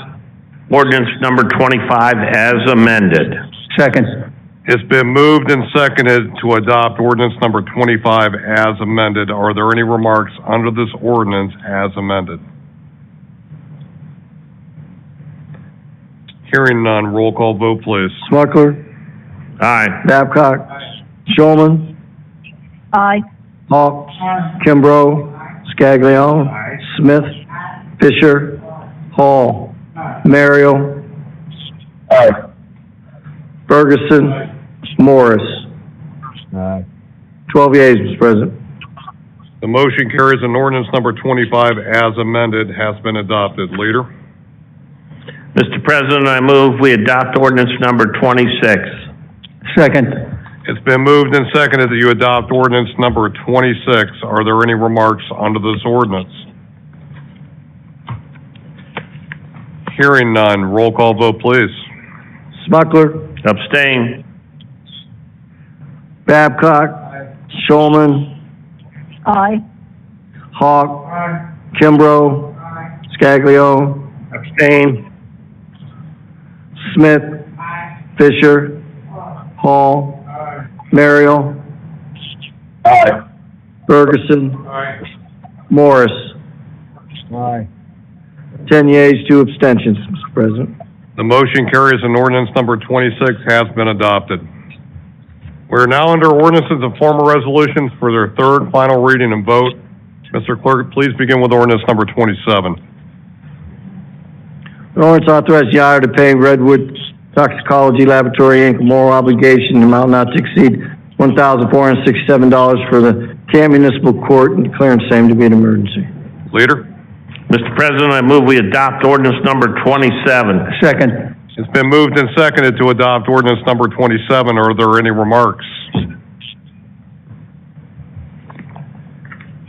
ordinance number 25 as amended. Second. It's been moved and seconded to adopt ordinance number 25 as amended. Are there any remarks under this ordinance as amended? Hearing none, roll call vote, please. Smucker. Aye. Babcock. Showman. Aye. Hawk. Kimbrough. Scaglione. Smith. Fisher. Hall. Merrill. Aye. Ferguson. Morris. Aye. 12 yeas, Mr. President. The motion carries and ordinance number 25 as amended has been adopted. Leader? Mr. President, I move we adopt ordinance number 26. Second. It's been moved and seconded that you adopt ordinance number 26. Are there any remarks under this ordinance? Hearing none, roll call vote, please. Smucker. Abstain. Babcock. Showman. Aye. Hawk. Kimbrough. Scaglio. Abstain. Smith. Fisher. Hall. Merrill. Aye. Ferguson. Morris. Aye. 10 yeas, 2 abstentions, Mr. President. The motion carries and ordinance number 26 has been adopted. We're now under ordinances and formal resolutions for their third final reading and vote. Mr. Clerk, please begin with ordinance number 27. An ordinance authorizing the auditor to pay Redwood Toxicology Laboratory, Inc. a moral obligation in amount not to exceed $1,467 for the Canton Municipal Court and declaring same to be an emergency. Leader? Mr. President, I move we adopt ordinance number 27. Second. It's been moved and seconded to adopt ordinance number 27. Are there any remarks?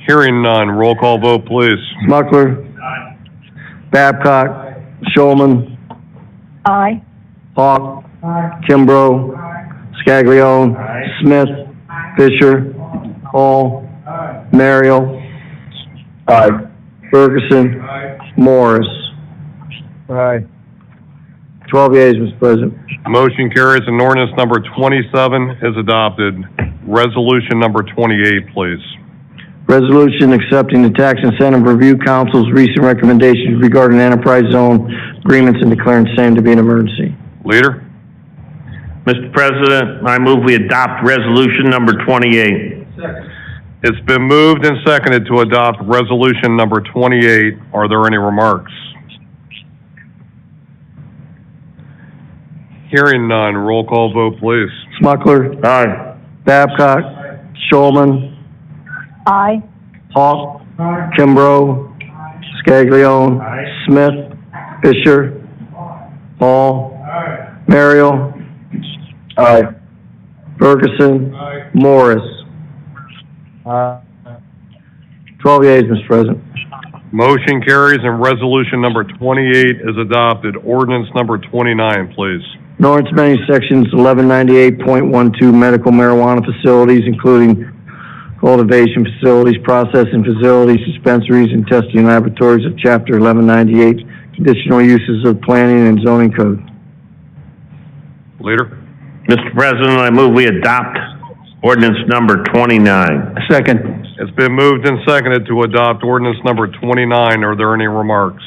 Hearing none, roll call vote, please. Smucker. Babcock. Showman. Aye. Hawk. Kimbrough. Scaglio. Smith. Fisher. Hall. Merrill. Aye. Ferguson. Morris. Aye. 12 yeas, Mr. President. Motion carries and ordinance number 27 is adopted. Resolution number 28, please. Resolution accepting the Tax Incentive Review Council's recent recommendations regarding enterprise zone agreements and declaring same to be an emergency. Leader? Mr. President, I move we adopt resolution number 28. It's been moved and seconded to adopt resolution number 28. Are there any remarks? Hearing none, roll call vote, please. Smucker. Aye. Babcock. Showman. Aye. Hawk. Kimbrough. Scaglione. Smith. Fisher. Hall. Merrill. Aye. Ferguson. Morris. 12 yeas, Mr. President. Motion carries and resolution number 28 is adopted. Ordinance number 29, please. An ordinance amending sections 1198.12 medical marijuana facilities, including cultivation facilities, processing facilities, dispensaries, and testing laboratories of Chapter 1198, conditional uses of planning and zoning code. Leader? Mr. President, I move we adopt ordinance number 29. Second. It's been moved and seconded to adopt ordinance number 29. Are there any remarks?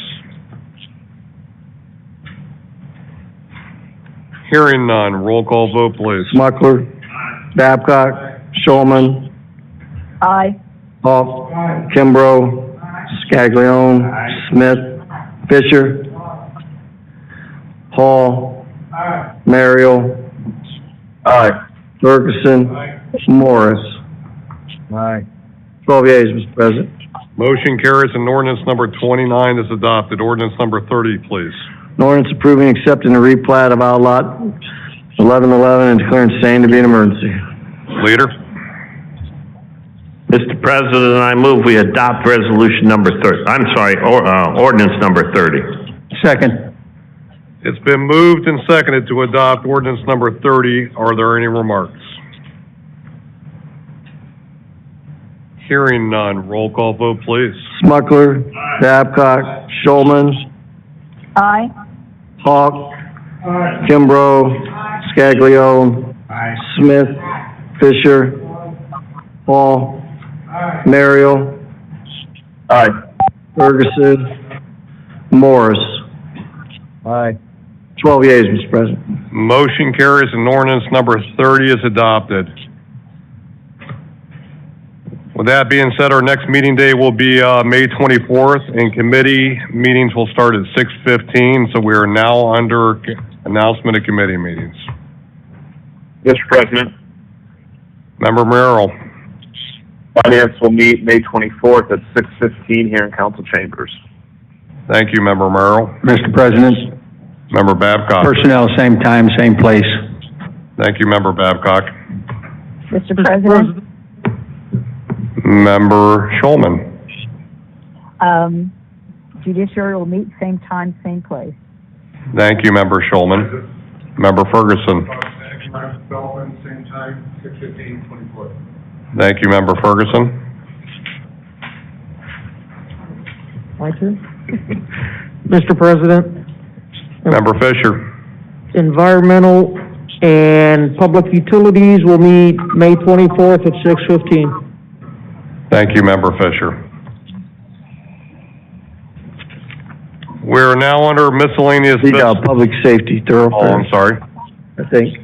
Hearing none, roll call vote, please. Smucker. Babcock. Showman. Aye. Hawk. Kimbrough. Scaglione. Smith. Fisher. Hall. Merrill. Aye. Ferguson. Morris. Aye. 12 yeas, Mr. President. Motion carries and ordinance number 29 is adopted. Ordinance number 30, please. An ordinance approving and accepting the replat of outlot 1111 and declaring same to be an emergency. Leader? Mr. President, I move we adopt resolution number 30. Ordinance number 30. Second. It's been moved and seconded to adopt ordinance number 30. Are there any remarks? Hearing none, roll call vote, please. Smucker. Babcock. Showman. Aye. Hawk. Kimbrough. Scaglione. Smith. Fisher. Hall. Merrill. Aye. Ferguson. Morris. Aye. 12 yeas, Mr. President. Motion carries and ordinance number 30 is adopted. With that being said, our next meeting day will be May 24th, and committee meetings will start at 6:15, so we are now under announcement of committee meetings. Mr. President. Member Merrill. Finance will meet May 24th at 6:15 here in council chambers. Thank you, Member Merrill. Mr. President, Member Babcock. personnel, same time, same place. Thank you, Member Babcock. Mr. President, Member Schulman. judiciary will meet same time, same place. Thank you, Member Schulman. Member Ferguson. Same time, 6:15, 24th. Thank you, Member Ferguson. My turn? Mr. President, Member Fisher. environmental and public utilities will meet May 24th at 6:15. Thank you, Member Fisher. We're now under miscellaneous The, business. public safety Oh, thoroughfare, I'm sorry. I think.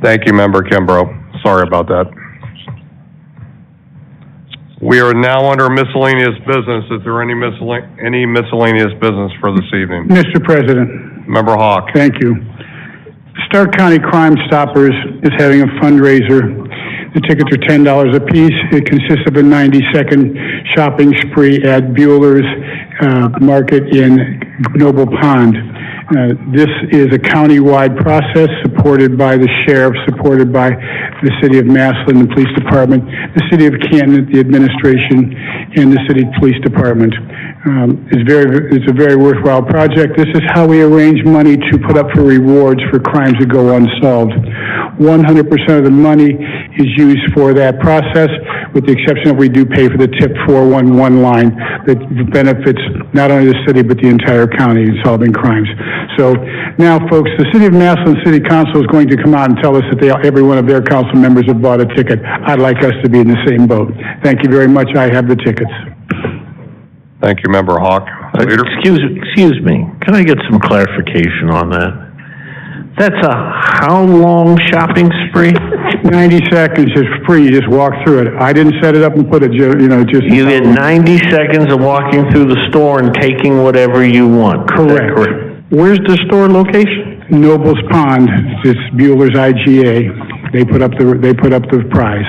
Thank you, Member Kimbrough. Sorry about that. We are now under miscellaneous business. Is there any miscellaneous business for this evening? Mr. President, Member Hawk. thank you. Stark County Crime Stoppers is having a fundraiser. The tickets are $10 apiece. It consists of a 90-second shopping spree at Bueller's Market in Noble Pond. This is a county-wide process supported by the sheriff, supported by the city of Massillon, the police department, the city of Canton, the administration, and the city police department. It's a very worthwhile project. This is how we arrange money to put up for rewards for crimes that go unsolved. 100% of the money is used for that process, with the exception of we do pay for the tip 411 line that benefits not only the city but the entire county in solving crimes. So now, folks, the city of Massillon City Council is going to come out and tell us that every one of their council members have bought a ticket. I'd like us to be in the same boat. Thank you very much. I have the tickets. Thank you, Member Hawk. Leader? Excuse me, can I get some clarification on that? That's a how long shopping spree? 90 seconds is free. You just walk through it. I didn't set it up and put it, just... You get 90 seconds of walking through the store and taking whatever you want. Correct. Where's the store location? Noble's Pond, it's Bueller's IGA. They put up the prize.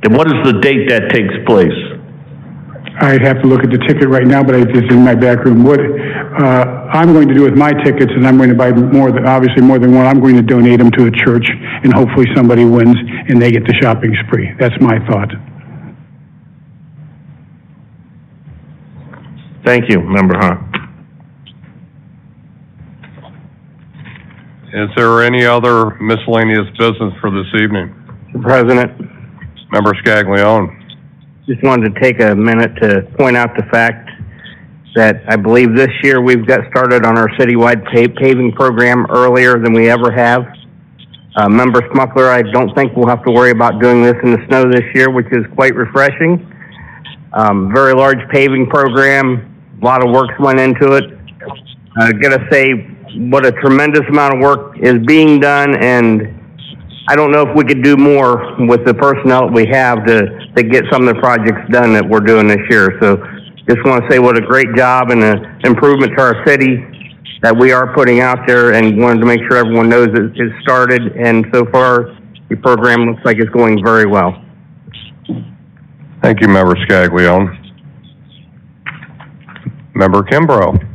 And what is the date that takes place? I'd have to look at the ticket right now, but it's in my back room. What I'm going to do with my tickets, and I'm going to buy obviously more than one, I'm going to donate them to a church, and hopefully somebody wins and they get the shopping spree. That's my thought. Thank you, Member Hawk. Is there any other miscellaneous business for this evening? Mr. President, Member Scaglione. just wanted to take a minute to point out the fact that I believe this year we've got started on our citywide paving program earlier than we ever have. Member Smuckler, I don't think we'll have to worry about doing this in the snow this year, which is quite refreshing. Very large paving program, a lot of work went into it. I gotta say, what a tremendous amount of work is being done, and I don't know if we could do more with the personnel that we have to get some of the projects done that we're doing this year. So just want to say what a great job and an improvement to our city that we are putting out there, and wanted to make sure everyone knows that it started, and so far the program looks like it's going very well. Thank you, Member Scaglione. Member Kimbrough.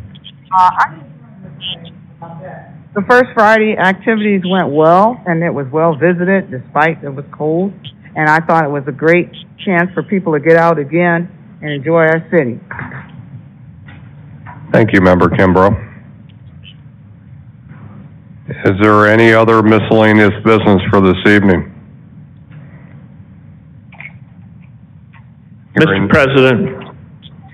The first Friday activities went well, and it was well visited despite it was cold. And I thought it was a great chance for people to get out again and enjoy our city. Thank you, Member Kimbrough. Is there any other miscellaneous business for this evening? Mr. President.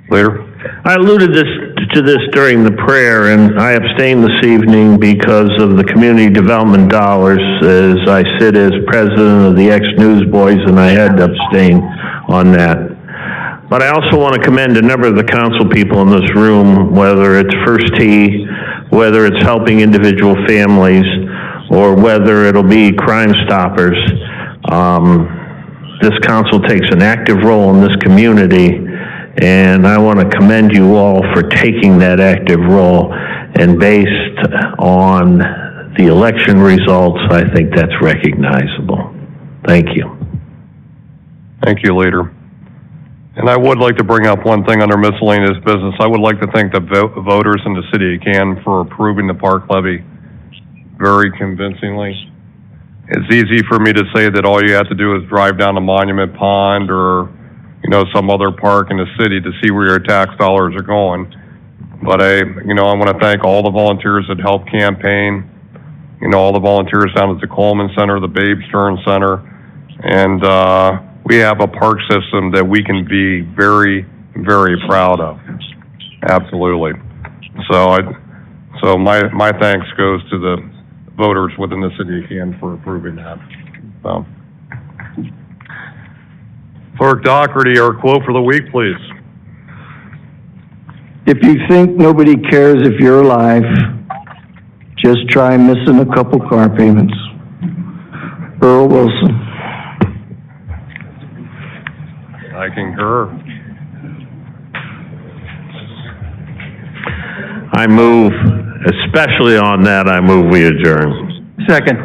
Leader. I alluded to this during the prayer, and I abstained this evening because of the community development dollars, as I sit as president of the ex-Newsboys, and I had to abstain on that. But I also want to commend a number of the council people in this room, whether it's First Tee, whether it's helping individual families, or whether it'll be Crime Stoppers. This council takes an active role in this community, and I want to commend you all for taking that active role And based on the election results, I think that's recognizable. Thank you. Thank you, Leader. And I would like to bring up one thing under miscellaneous business. I would like to thank the voters in the city of Canton for approving the park levy very convincingly. It's easy for me to say that all you have to do is drive down to Monument Pond or, you know, some other park in the city to see where your tax dollars are going. But I want to thank all the volunteers that helped campaign, you know, all the volunteers down at the Coleman Center, the Babe Stern Center, and we have a park system that we can be very, very proud of. Absolutely. So my thanks goes to the voters within the city of Canton for approving that. So. Clerk Doherty, our quote for the week, please. If you think nobody cares if you're alive, just try missing a couple car payments. Earl Wilson. I concur. I move, especially on that, I move we adjourn. Second.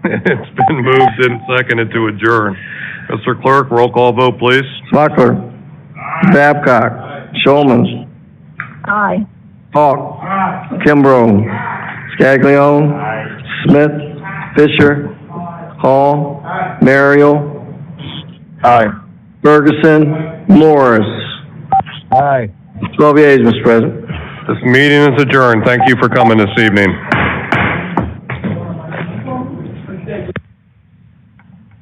It's been moved and seconded to adjourn. Mr. Clerk, roll call vote, please. Smucker. Babcock. Showman. Aye. Hawk. Kimbrough. Scaglione. Smith. Fisher. Hall. Merrill. Aye. Ferguson. Morris. Aye. 12 yeas, Mr. President. This meeting is adjourned. Thank you for coming this evening.